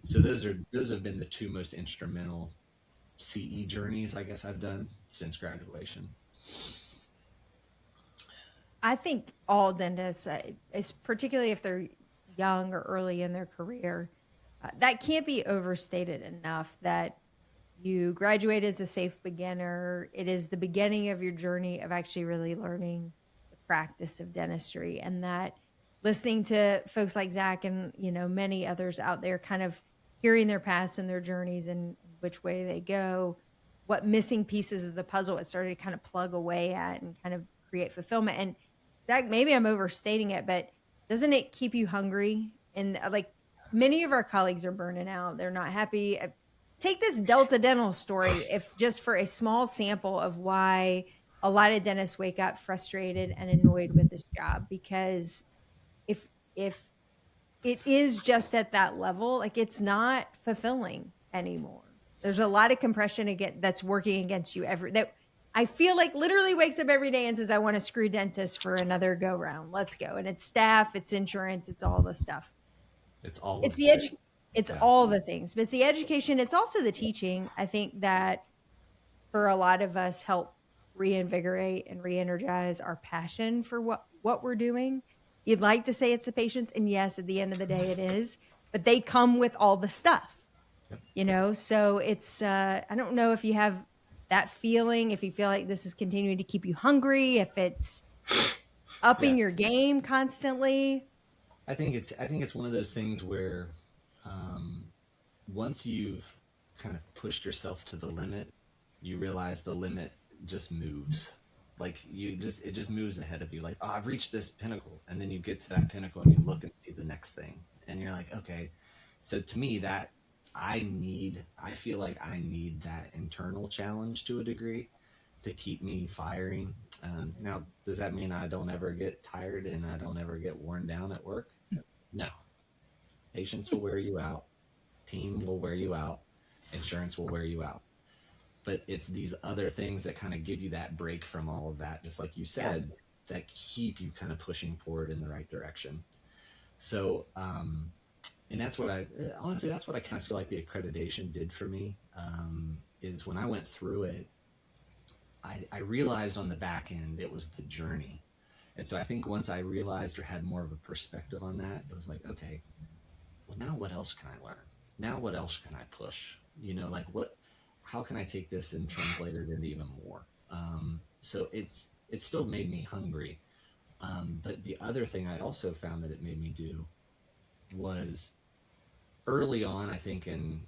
So those have been the two most instrumental CE journeys, I guess, I've done since graduation. I think all dentists, particularly if they're young or early in their career, that can't be overstated enough, that you graduate as a safe beginner. It is the beginning of your journey of actually really learning the practice of dentistry, and that listening to folks like Zach and, many others out there, kind of hearing their paths and their journeys and which way they go, what missing pieces of the puzzle it started to kind of plug away at and kind of create fulfillment. And Zach, maybe I'm overstating it, but doesn't it keep you hungry? And like, many of our colleagues are burning out. They're not happy. Take this Delta Dental story, if just for a small sample of why a lot of dentists wake up frustrated and annoyed with this job, because if it is just at that level, like, it's not fulfilling anymore. There's a lot of compression that's working against you that I feel like literally wakes up every day and says, I want to screw dentist for another go round. Let's go. And it's staff, it's insurance, it's all the stuff. It's all the things, but it's the education. It's also the teaching. I think that for a lot of us help reinvigorate and re-energize our passion for what we're doing. You'd like to say it's the patients, and yes, at the end of the day it is, but they come with all the stuff, so it's, I don't know if you have that feeling, if you feel like this is continuing to keep you hungry, if it's upping your game constantly. I think it's one of those things where once you've kind of pushed yourself to the limit, you realize the limit just moves. Like, it just moves ahead of you. Like, oh, I've reached this pinnacle. And then you get to that pinnacle and you look and see the next thing. And you're like, okay. So to me, that I feel like I need that internal challenge to a degree to keep me firing. Now, does that mean I don't ever get tired and I don't ever get worn down at work? No. Patients will wear you out. Team will wear you out. Insurance will wear you out. but it's these other things that kind of give you that break from all of that, just like you said, that keep you kind of pushing forward in the right direction. So, and that's what honestly, that's what I kind of feel like the accreditation did for me, is when I went through it, I realized on the back end, it was the journey. And so I think once I realized or had more of a perspective on that, it was like, okay, well, now what else can I learn? Now what else can I push? You know, like how can I take this and translate it into even more? So it still made me hungry. But the other thing I also found that it made me do was early on, I think, in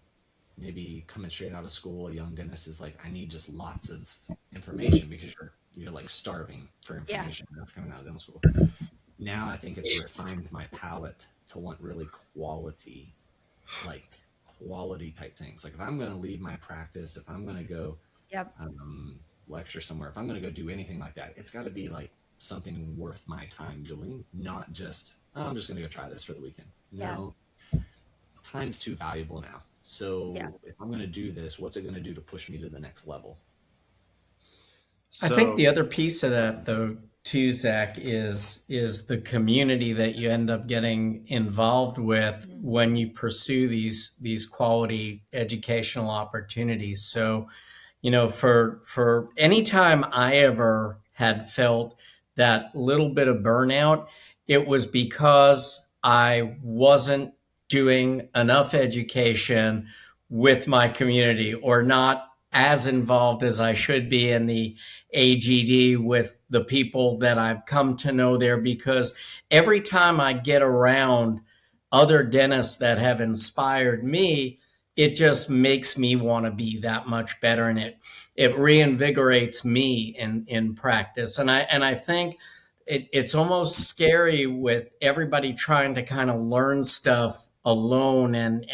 maybe coming straight out of school, a young dentist is like, I need just lots of information because you're like starving for information after coming out of dental school. Now I think it's refined my palate to want really quality type things. Like if I'm going to leave my practice, if I'm going to go lecture somewhere, if I'm going to go do anything like that, it's got to be like something worth my time doing, not just, oh, I'm just going to go try this for the weekend. No, time's too valuable now. So if I'm going to do this, what's it going to do to push me to the next level? I think the other piece of that, though, too, Zach, is the community that you end up getting involved with when you pursue these quality educational opportunities. So, you know, for any time I ever had felt that little bit of burnout, it was because I wasn't doing enough education with my community, or not as involved as I should be in the AGD with the people that I've come to know there. Because every time I get around other dentists that have inspired me, it just makes me want to be that much better, and it reinvigorates me in practice. And I think it's almost scary with everybody trying to kind of learn stuff alone and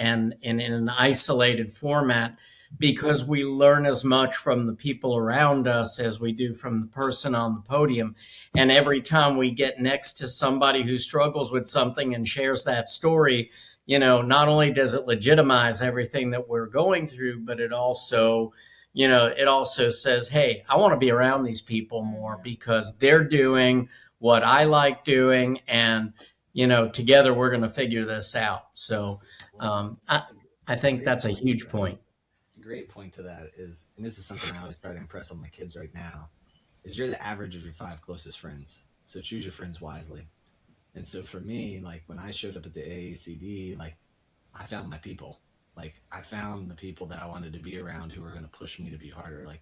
in an isolated format, because we learn as much from the people around us as we do from the person on the podium. And every time we get next to somebody who struggles with something and shares that story, you know, not only does it legitimize everything that we're going through, but it also, you know, it also says, hey, I want to be around these people more because they're doing what I like doing. And, you know, together we're going to figure this out. So I think that's a huge point. A great point to that is, and this is something I always try to impress on my kids right now, is you're the average of your 5 closest friends. So choose your friends wisely. And so for me, like when I showed up at the AACD, like I found my people. Like I found the people that I wanted to be around who were going to push me to be harder. Like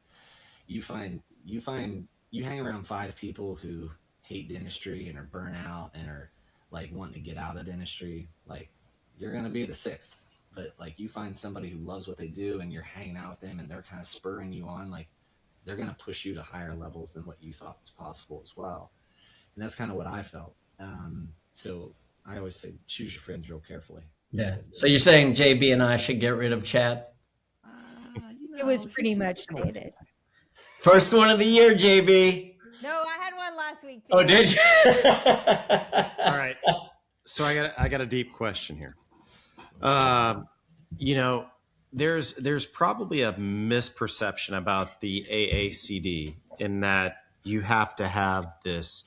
you hang around 5 people who hate dentistry and are burnt out and are like wanting to get out of dentistry, like you're going to be the 6th. But like you find somebody who loves what they do and you're hanging out with them and they're kind of spurring you on, like they're going to push you to higher levels than what you thought was possible as well. And that's kind of what I felt. So I always say, choose your friends real carefully. Yeah. So you're saying JB and I should get rid of chat? It was pretty much stated. First one of the year, JB. No, I had one last week too. Oh, did you? All right. So I got a deep question here. You know, there's probably a misperception about the AACD in that you have to have this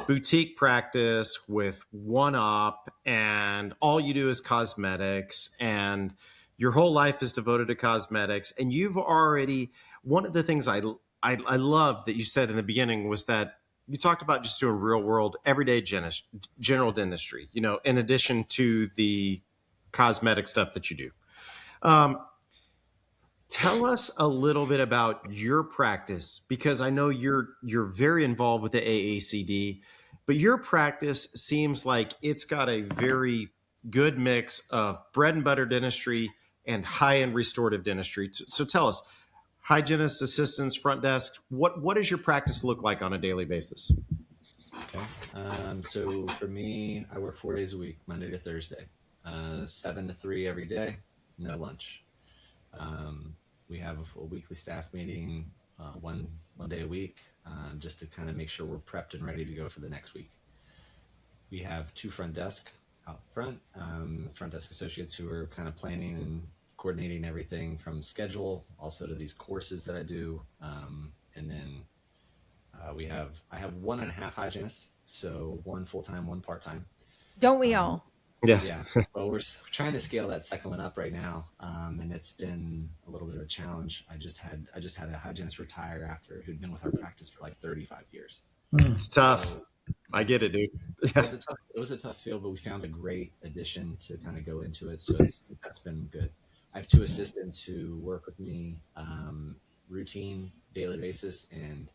boutique practice with one op and all you do is cosmetics and your whole life is devoted to cosmetics. And you've already, one of the things I loved that you said in the beginning was that you talked about just doing real world, everyday general dentistry, you know, in addition to the cosmetic stuff that you do. Tell us a little bit about your practice, because I know you're very involved with the AACD, but your practice seems like it's got a very good mix of bread and butter dentistry and high-end restorative dentistry. So tell us, hygienist, assistants, front desk, what does your practice look like on a daily basis? Okay. So for me, I work 4 days a week, Monday to Thursday, 7 to 3 every day, no lunch. We have a weekly staff meeting, one day a week, just to kind of make sure we're prepped and ready to go for the next week. We have 2 front desk out front desk associates who are kind of planning and coordinating everything from schedule, also to these courses that I do. And then I have 1.5 hygienists, so one full-time, one part-time. Don't we all? Yeah. Well, we're trying to scale that second one up right now, and it's been a little bit of a challenge. I just had a hygienist retire after who'd been with our practice for like 35 years. It's tough. So, I get it, dude. It was a tough field, but we found a great addition to kind of go into it. So that's been good. I have 2 assistants who work with me routine, daily basis, and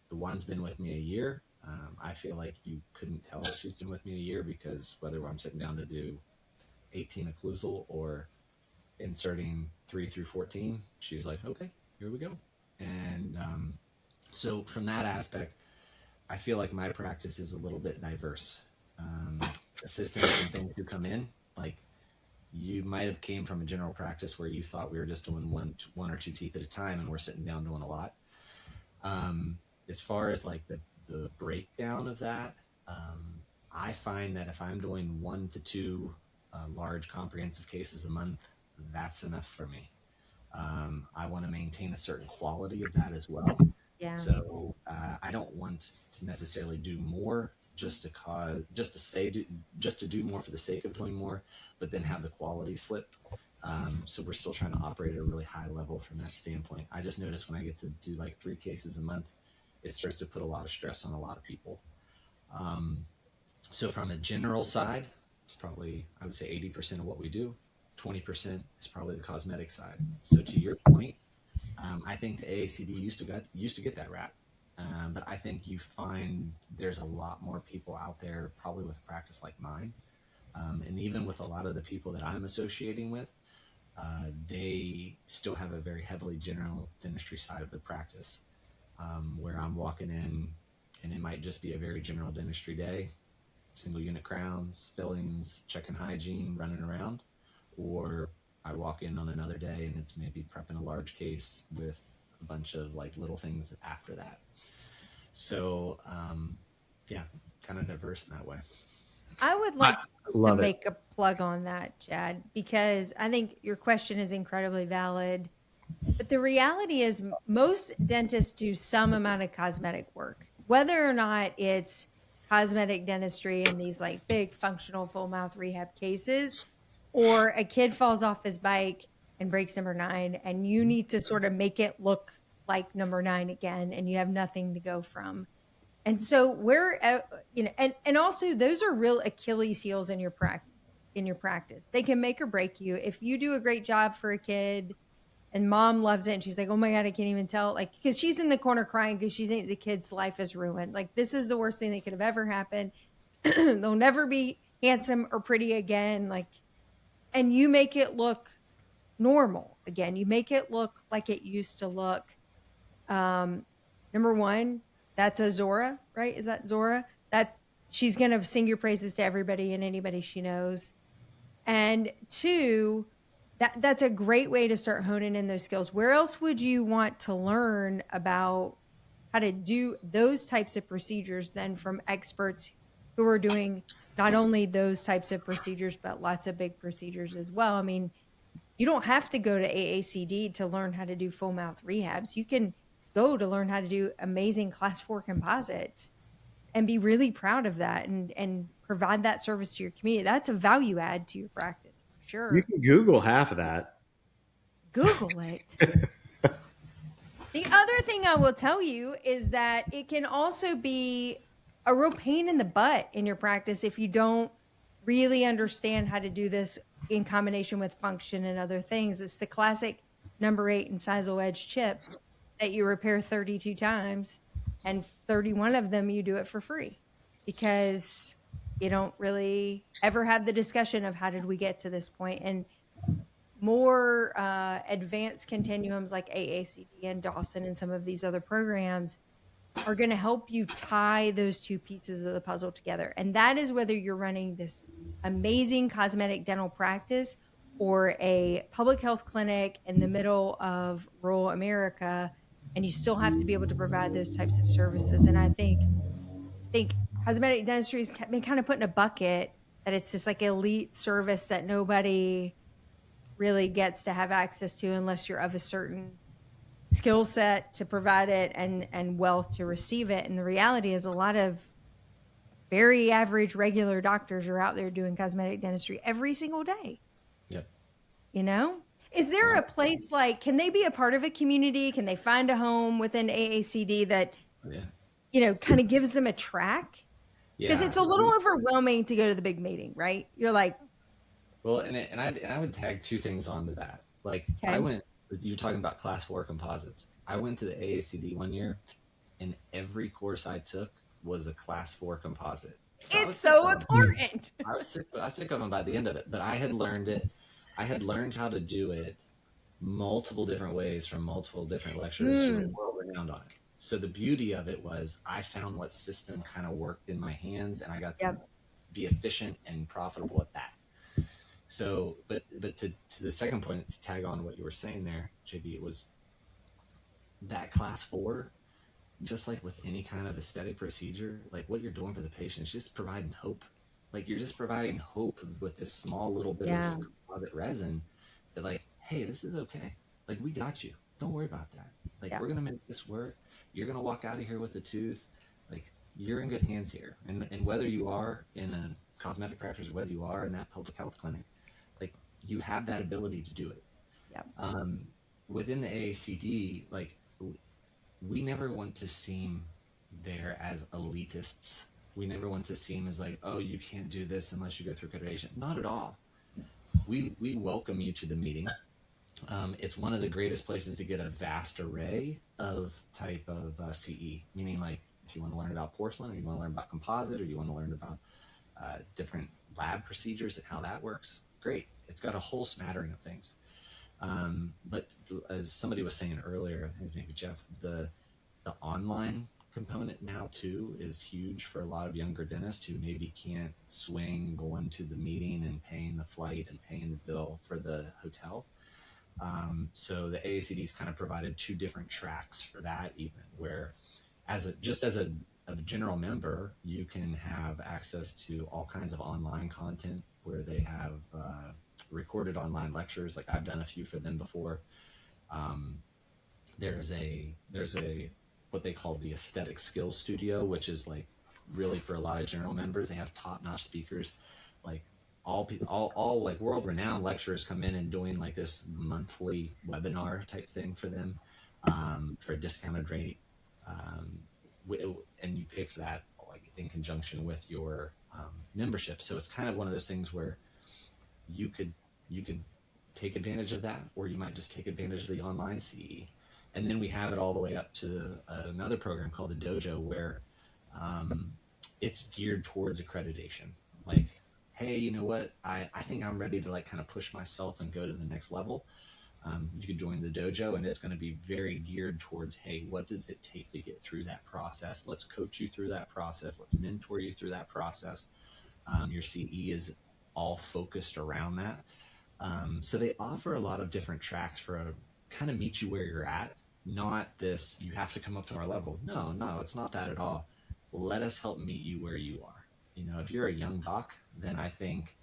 the one's been with me a year. I feel like you couldn't tell that she's been with me a year, because whether I'm sitting down to do 18 occlusal or inserting 3 through 14, she's like, okay, here we go. And so from that aspect, I feel like my practice is a little bit diverse. Assistants and things who come in, like you might have came from a general practice where you thought we were just doing one or two teeth at a time, and we're sitting down doing a lot. As far as like the breakdown of that, I find that if I'm doing 1 to 2 large comprehensive cases a month, that's enough for me. I want to maintain a certain quality of that as well. Yeah. So I don't want to necessarily do more just to do more for the sake of doing more, but then have the quality slip. So we're still trying to operate at a really high level from that standpoint. I just noticed when I get to do like 3 cases a month, it starts to put a lot of stress on a lot of people. So from a general side, it's probably, I would say 80% of what we do. 20% is probably the cosmetic side. So to your point, I think the AACD used to get that rap. But I think you find there's a lot more people out there probably with a practice like mine. And even with a lot of the people that I'm associating with, they still have a very heavily general dentistry side of the practice, where I'm walking in and it might just be a very general dentistry day, single unit crowns, fillings, checking hygiene, running around. Or I walk in on another day and it's maybe prepping a large case with a bunch of like little things after that. So, yeah, kind of diverse in that way. I would like to make a plug on that, Chad, because I think your question is incredibly valid. But the reality is most dentists do some amount of cosmetic work, whether or not it's cosmetic dentistry in these like big functional full mouth rehab cases, or a kid falls off his bike and breaks number 9 and you need to sort of make it look like number 9 again, and you have nothing to go from. And so and also those are real Achilles heels in your practice. They can make or break you. If you do a great job for a kid and mom loves it and she's like, oh my God, I can't even tell, like, because she's in the corner crying because she thinks the kid's life is ruined. Like, this is the worst thing that could have ever happened. They'll never be handsome or pretty again. Like, and you make it look normal again. You make it look like it used to look. Number 1, that's a Zora, right? Is that Zora? That she's going to sing your praises to everybody and anybody she knows. And 2, that's a great way to start honing in those skills. Where else would you want to learn about how to do those types of procedures than from experts who are doing not only those types of procedures, but lots of big procedures as well? I mean, you don't have to go to AACD to learn how to do full mouth rehabs. You can go to learn how to do amazing class 4 composites and be really proud of that and provide that service to your community. That's a value add to your practice, for sure. You can Google half of that. Google it. The other thing I will tell you is that it can also be a real pain in the butt in your practice if you don't really understand how to do this in combination with function and other things. It's the classic number 8 incisal edge chip that you repair 32 times, and 31 of them you do it for free because you don't really ever have the discussion of how did we get to this point. And more advanced continuums like AACD and Dawson and some of these other programs are going to help you tie those 2 pieces of the puzzle together. And that is whether you're running this amazing cosmetic dental practice or a public health clinic in the middle of rural America, and you still have to be able to provide those types of services. And I think cosmetic dentistry has been kind of put in a bucket that it's this like elite service that nobody really gets to have access to unless you're of a certain skill set to provide it and wealth to receive it. And the reality is a lot of very average regular doctors are out there doing cosmetic dentistry every single day. Yep. You know, is there a place like, can they be a part of a community? Can they find a home within AACD that, you know, kind of gives them a track? Because it's a little overwhelming to go to the big meeting, right? You're like, well, and I would tag two things onto that. Like you're talking about class 4 composites. I went to the AACD one year, and every course I took was a class 4 composite. So it's so important. I was sick of them by the end of it, but I had learned it. I had learned how to do it multiple different ways from multiple different lecturers who were world renowned on it. So the beauty of it was I found what system kind of worked in my hands, and I got to be efficient and profitable at that. So, but to the second point, to tag on what you were saying there, JB, it was that class 4, just like with any kind of aesthetic procedure, like what you're doing for the patient is just providing hope. Like you're just providing hope with this small little bit of composite resin that, like, hey, this is okay. Like, we got you. Don't worry about that. Like, we're going to make this work. You're going to walk out of here with a tooth. Like, you're in good hands here. And whether you are in a cosmetic practice or whether you are in that public health clinic, like, you have that ability to do it. Within the AACD, like, we never want to seem there as elitists. We never want to seem as like, oh, you can't do this unless you go through accreditation. Not at all. We welcome you to the meeting. It's one of the greatest places to get a vast array of type of CE, meaning like if you want to learn about porcelain, or you want to learn about composite, or you want to learn about different lab procedures and how that works, great. It's got a whole smattering of things. But as somebody was saying earlier, I think maybe Jeff, the online component now too is huge for a lot of younger dentists who maybe can't swing going to the meeting and paying the flight and paying the bill for the hotel. So the AACD's kind of provided 2 different tracks for that, even where as a general member, you can have access to all kinds of online content where they have recorded online lectures. Like I've done a few for them before. There's a what they call the Aesthetic Skills Studio, which is like really for a lot of general members. They have top-notch speakers, like all like world-renowned lecturers come in and doing like this monthly webinar type thing for them for a discounted rate, and you pay for that like in conjunction with your membership. So it's kind of one of those things where you could take advantage of that, or you might just take advantage of the online CE. And then we have it all the way up to another program called the Dojo, where it's geared towards accreditation. Like, hey, you know what? I think I'm ready to like kind of push myself and go to the next level. You could join the Dojo, and it's going to be very geared towards, hey, what does it take to get through that process? Let's coach you through that process. Let's mentor you through that process. Your CE is all focused around that. So they offer a lot of different tracks for kind of meet you where you're at. Not this, you have to come up to our level. No, it's not that at all. Let us help meet you where you are. You know, if you're a young doc, then I think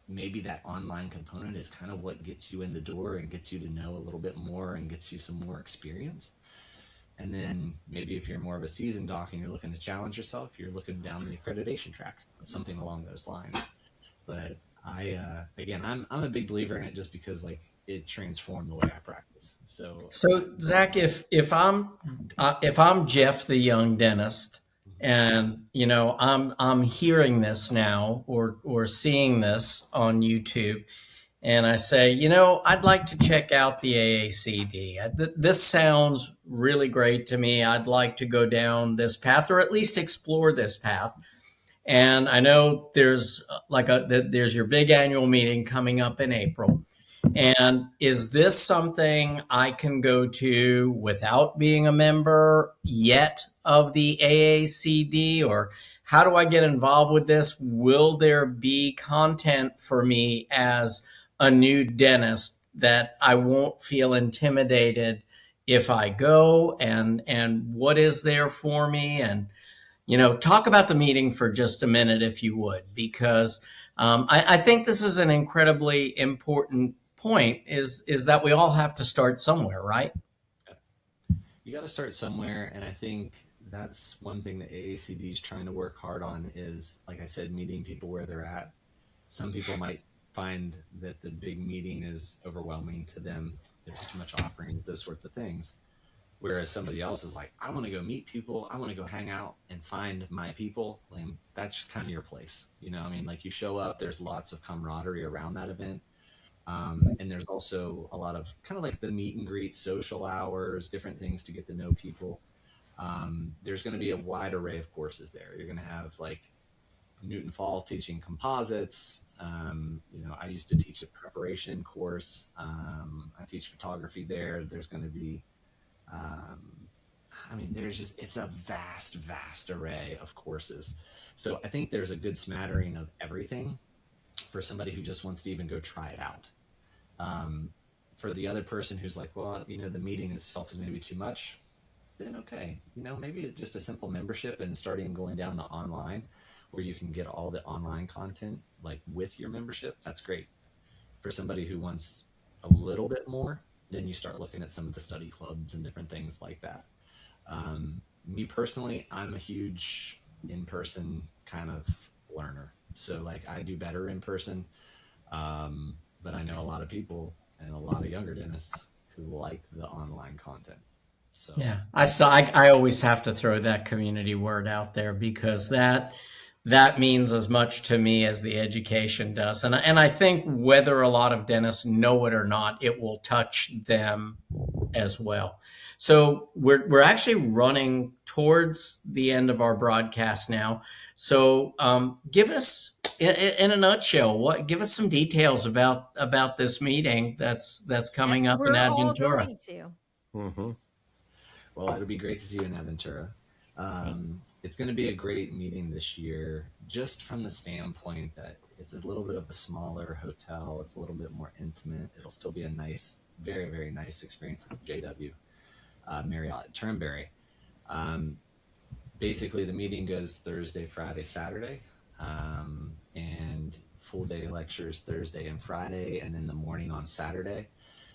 maybe that online component is kind of what gets you in the door and gets you to know a little bit more and gets you some more experience. And then maybe if you're more of a seasoned doc and you're looking to challenge yourself, you're looking down the accreditation track, something along those lines. But I'm a big believer in it just because like it transformed the way I practice. So Zach, if I'm Jeff, the young dentist, and you know I'm hearing this now or seeing this on YouTube, and I say, you know, I'd like to check out the AACD. This sounds really great to me. I'd like to go down this path, or at least explore this path. And I know there's there's your big annual meeting coming up in April. And is this something I can go to without being a member yet of the AACD? Or how do I get involved with this? Will there be content for me as a new dentist that I won't feel intimidated if I go? And what is there for me? And, you know, talk about the meeting for just a minute, if you would, because I think this is an incredibly important point is that we all have to start somewhere, right? You got to start somewhere, and I think that's one thing that AACD is trying to work hard on is, like I said, meeting people where they're at. Some people might find that the big meeting is overwhelming to them. There's too much offerings, those sorts of things. Whereas somebody else is like, I want to go meet people. I want to go hang out and find my people. And that's kind of your place. You know, I mean, like you show up, there's lots of camaraderie around that event. And there's also a lot of kind of like the meet and greet, social hours, different things to get to know people. There's going to be a wide array of courses there. You're going to have like Newton Fall teaching composites. You know, I used to teach a preparation course. I teach photography there. There's going to be, I mean, there's just, it's a vast, vast array of courses. So I think there's a good smattering of everything for somebody who just wants to even go try it out. For the other person who's like, well, you know, the meeting itself is going to be too much, then okay, you know, maybe it's just a simple membership and starting going down the online where you can get all the online content like with your membership. That's great. For somebody who wants a little bit more, then you start looking at some of the study clubs and different things like that. Me personally, I'm a huge in-person kind of learner. So like I do better in person, but I know a lot of people and a lot of younger dentists who like the online content. So Yeah, I always have to throw that community word out there because that means as much to me as the education does, and I think whether a lot of dentists know it or not, it will touch them as well. So we're actually running towards the end of our broadcast now. So give us in a nutshell, give us some details about this meeting that's coming up in We're all Adventura. going to. Mm-hmm. well, it'll be great to see you in Aventura. It's going to be a great meeting this year, just from the standpoint that it's a little bit of a smaller hotel. It's a little bit more intimate. It'll still be a nice, very, very nice experience at JW Marriott Turnberry. Basically, the meeting goes Thursday, Friday, Saturday, and full day lectures Thursday and Friday, and then the morning on Saturday.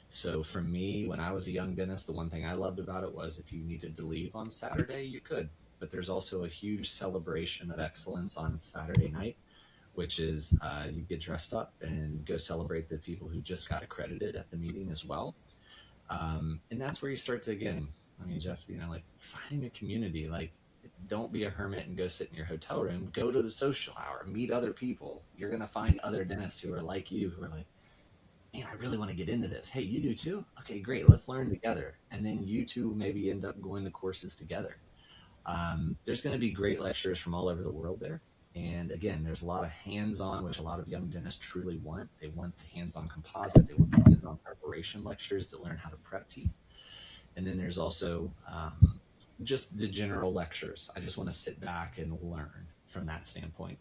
So for me, when I was a young dentist, the one thing I loved about it was if you needed to leave on Saturday, you could. But there's also a huge celebration of excellence on Saturday night, which is you get dressed up and go celebrate the people who just got accredited at the meeting as well. And that's where you start to, again, I mean, Jeff, you know, like finding a community, like don't be a hermit and go sit in your hotel room, go to the social hour, meet other people. You're going to find other dentists who are like you, who are like, man, I really want to get into this. Hey, you do too? Okay, great. Let's learn together. And then you two maybe end up going to courses together. There's going to be great lectures from all over the world there. And again, there's a lot of hands-on, which a lot of young dentists truly want. They want the hands-on composite. They want the hands-on preparation lectures to learn how to prep teeth. And then there's also just the general lectures. I just want to sit back and learn from that standpoint.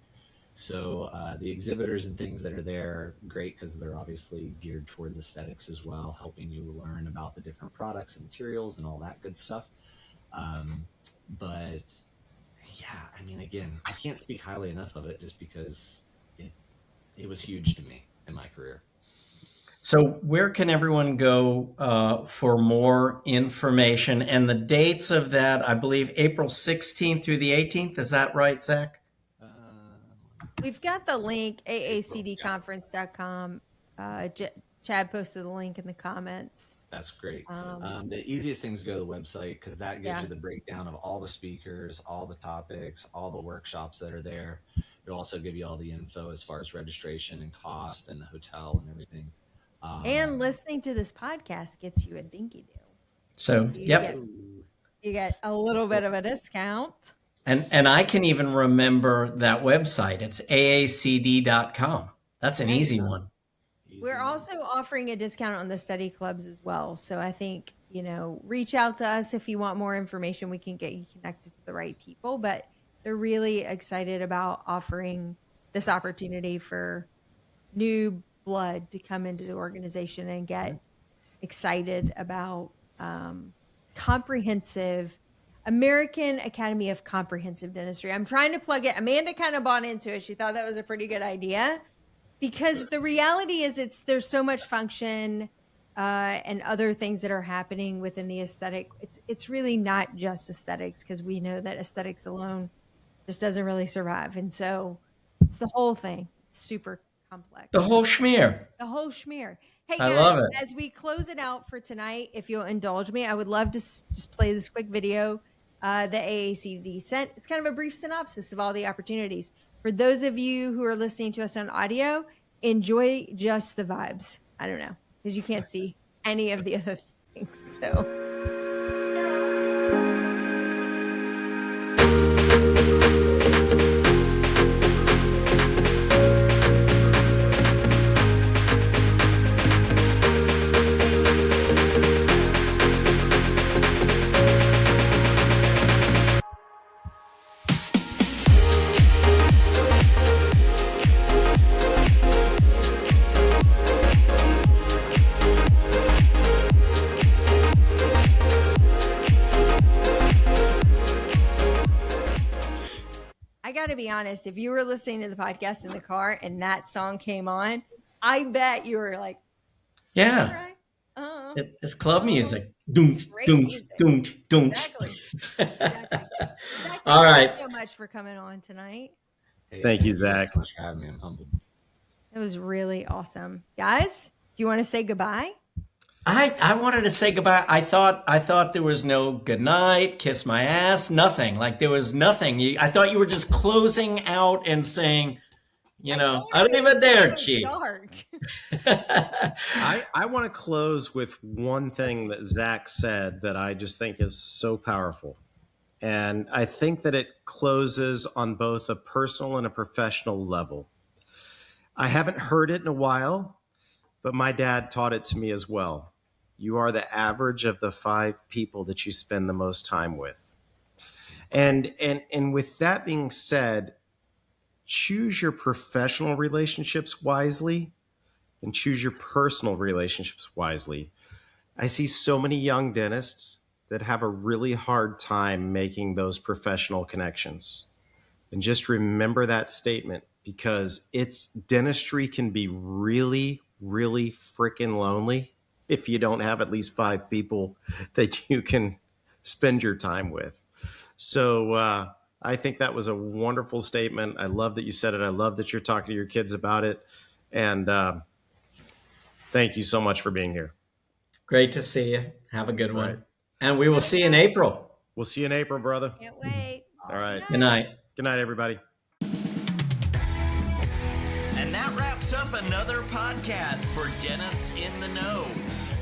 So the exhibitors and things that are there are great because they're obviously geared towards aesthetics as well, helping you learn about the different products and materials and all that good stuff. But yeah, I mean, again, I can't speak highly enough of it just because it was huge to me in my career. So where can everyone go for more information? And the dates of that, I believe, April 16th through the 18th. Is that right, Zach? We've got the link, aacdconference.com. Chad posted the link in the comments. That's great. The easiest thing is go to the website because that gives you the breakdown of all the speakers, all the topics, all the workshops that are there. It'll also give you all the info as far as registration and cost and the hotel and everything. And listening to this podcast gets you a dinky do. So, You get a little bit of a discount. And I can even remember that website. It's aacd.com. That's an easy one. We're also offering a discount on the study clubs as well. So I think, you know, reach out to us if you want more information. We can get you connected to the right people. But they're really excited about offering this opportunity for new blood to come into the organization and get excited about comprehensive American Academy of Comprehensive Dentistry. I'm trying to plug it. Amanda kind of bought into it. She thought that was a pretty good idea. because the reality is there's so much function and other things that are happening within the aesthetic. It's really not just aesthetics, because we know that aesthetics alone just doesn't really survive. And so it's the whole thing. It's super complex. The whole schmear. The whole schmear. Hey I guys, love it. as we close it out for tonight, if you'll indulge me, I would love to just play this quick video that AACD sent. It's kind of a brief synopsis of all the opportunities. For those of you who are listening to us on audio, enjoy just the vibes. I don't know, because you can't see any of the other things. So. To be honest, if you were listening to the podcast in the car and that song came on, I bet you were like, yeah, it's club music. Doom, doom, doom, doom. Exactly. All right. Thank you so much for coming on tonight. Hey, Thank you, Zach. So much for having me. I'm humbled. It was really awesome. Guys, do you want to say goodbye? I wanted to say goodbye. I thought there was no good night, kiss my ass, nothing. Like there was nothing. I thought you were just closing out and saying, I don't even dare cheat. I want to close with one thing that Zach said that I just think is so powerful. And I think that it closes on both a personal and a professional level. I haven't heard it in a while, but my dad taught it to me as well. You are the average of the 5 people that you spend the most time with. And with that being said, choose your professional relationships wisely and choose your personal relationships wisely. I see so many young dentists that have a really hard time making those professional connections. And just remember that statement, because dentistry can be really, really freaking lonely if you don't have at least 5 people that you can spend your time with. So I think that was a wonderful statement. I love that you said it. I love that you're talking to your kids about it. And thank you so much for being here. Great to see you. Have a good one. Right. And we will see you in April. We'll see you in April, brother. Can't wait. All right. Good night. Good night, everybody. And that wraps up another podcast for Dentists in the Know.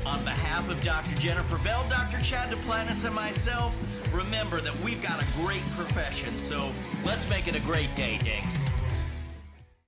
On behalf of Dr. Jennifer Bell, Dr. Chad Duplantis, and myself, remember that we've got a great profession, so let's make it a great day, dinks.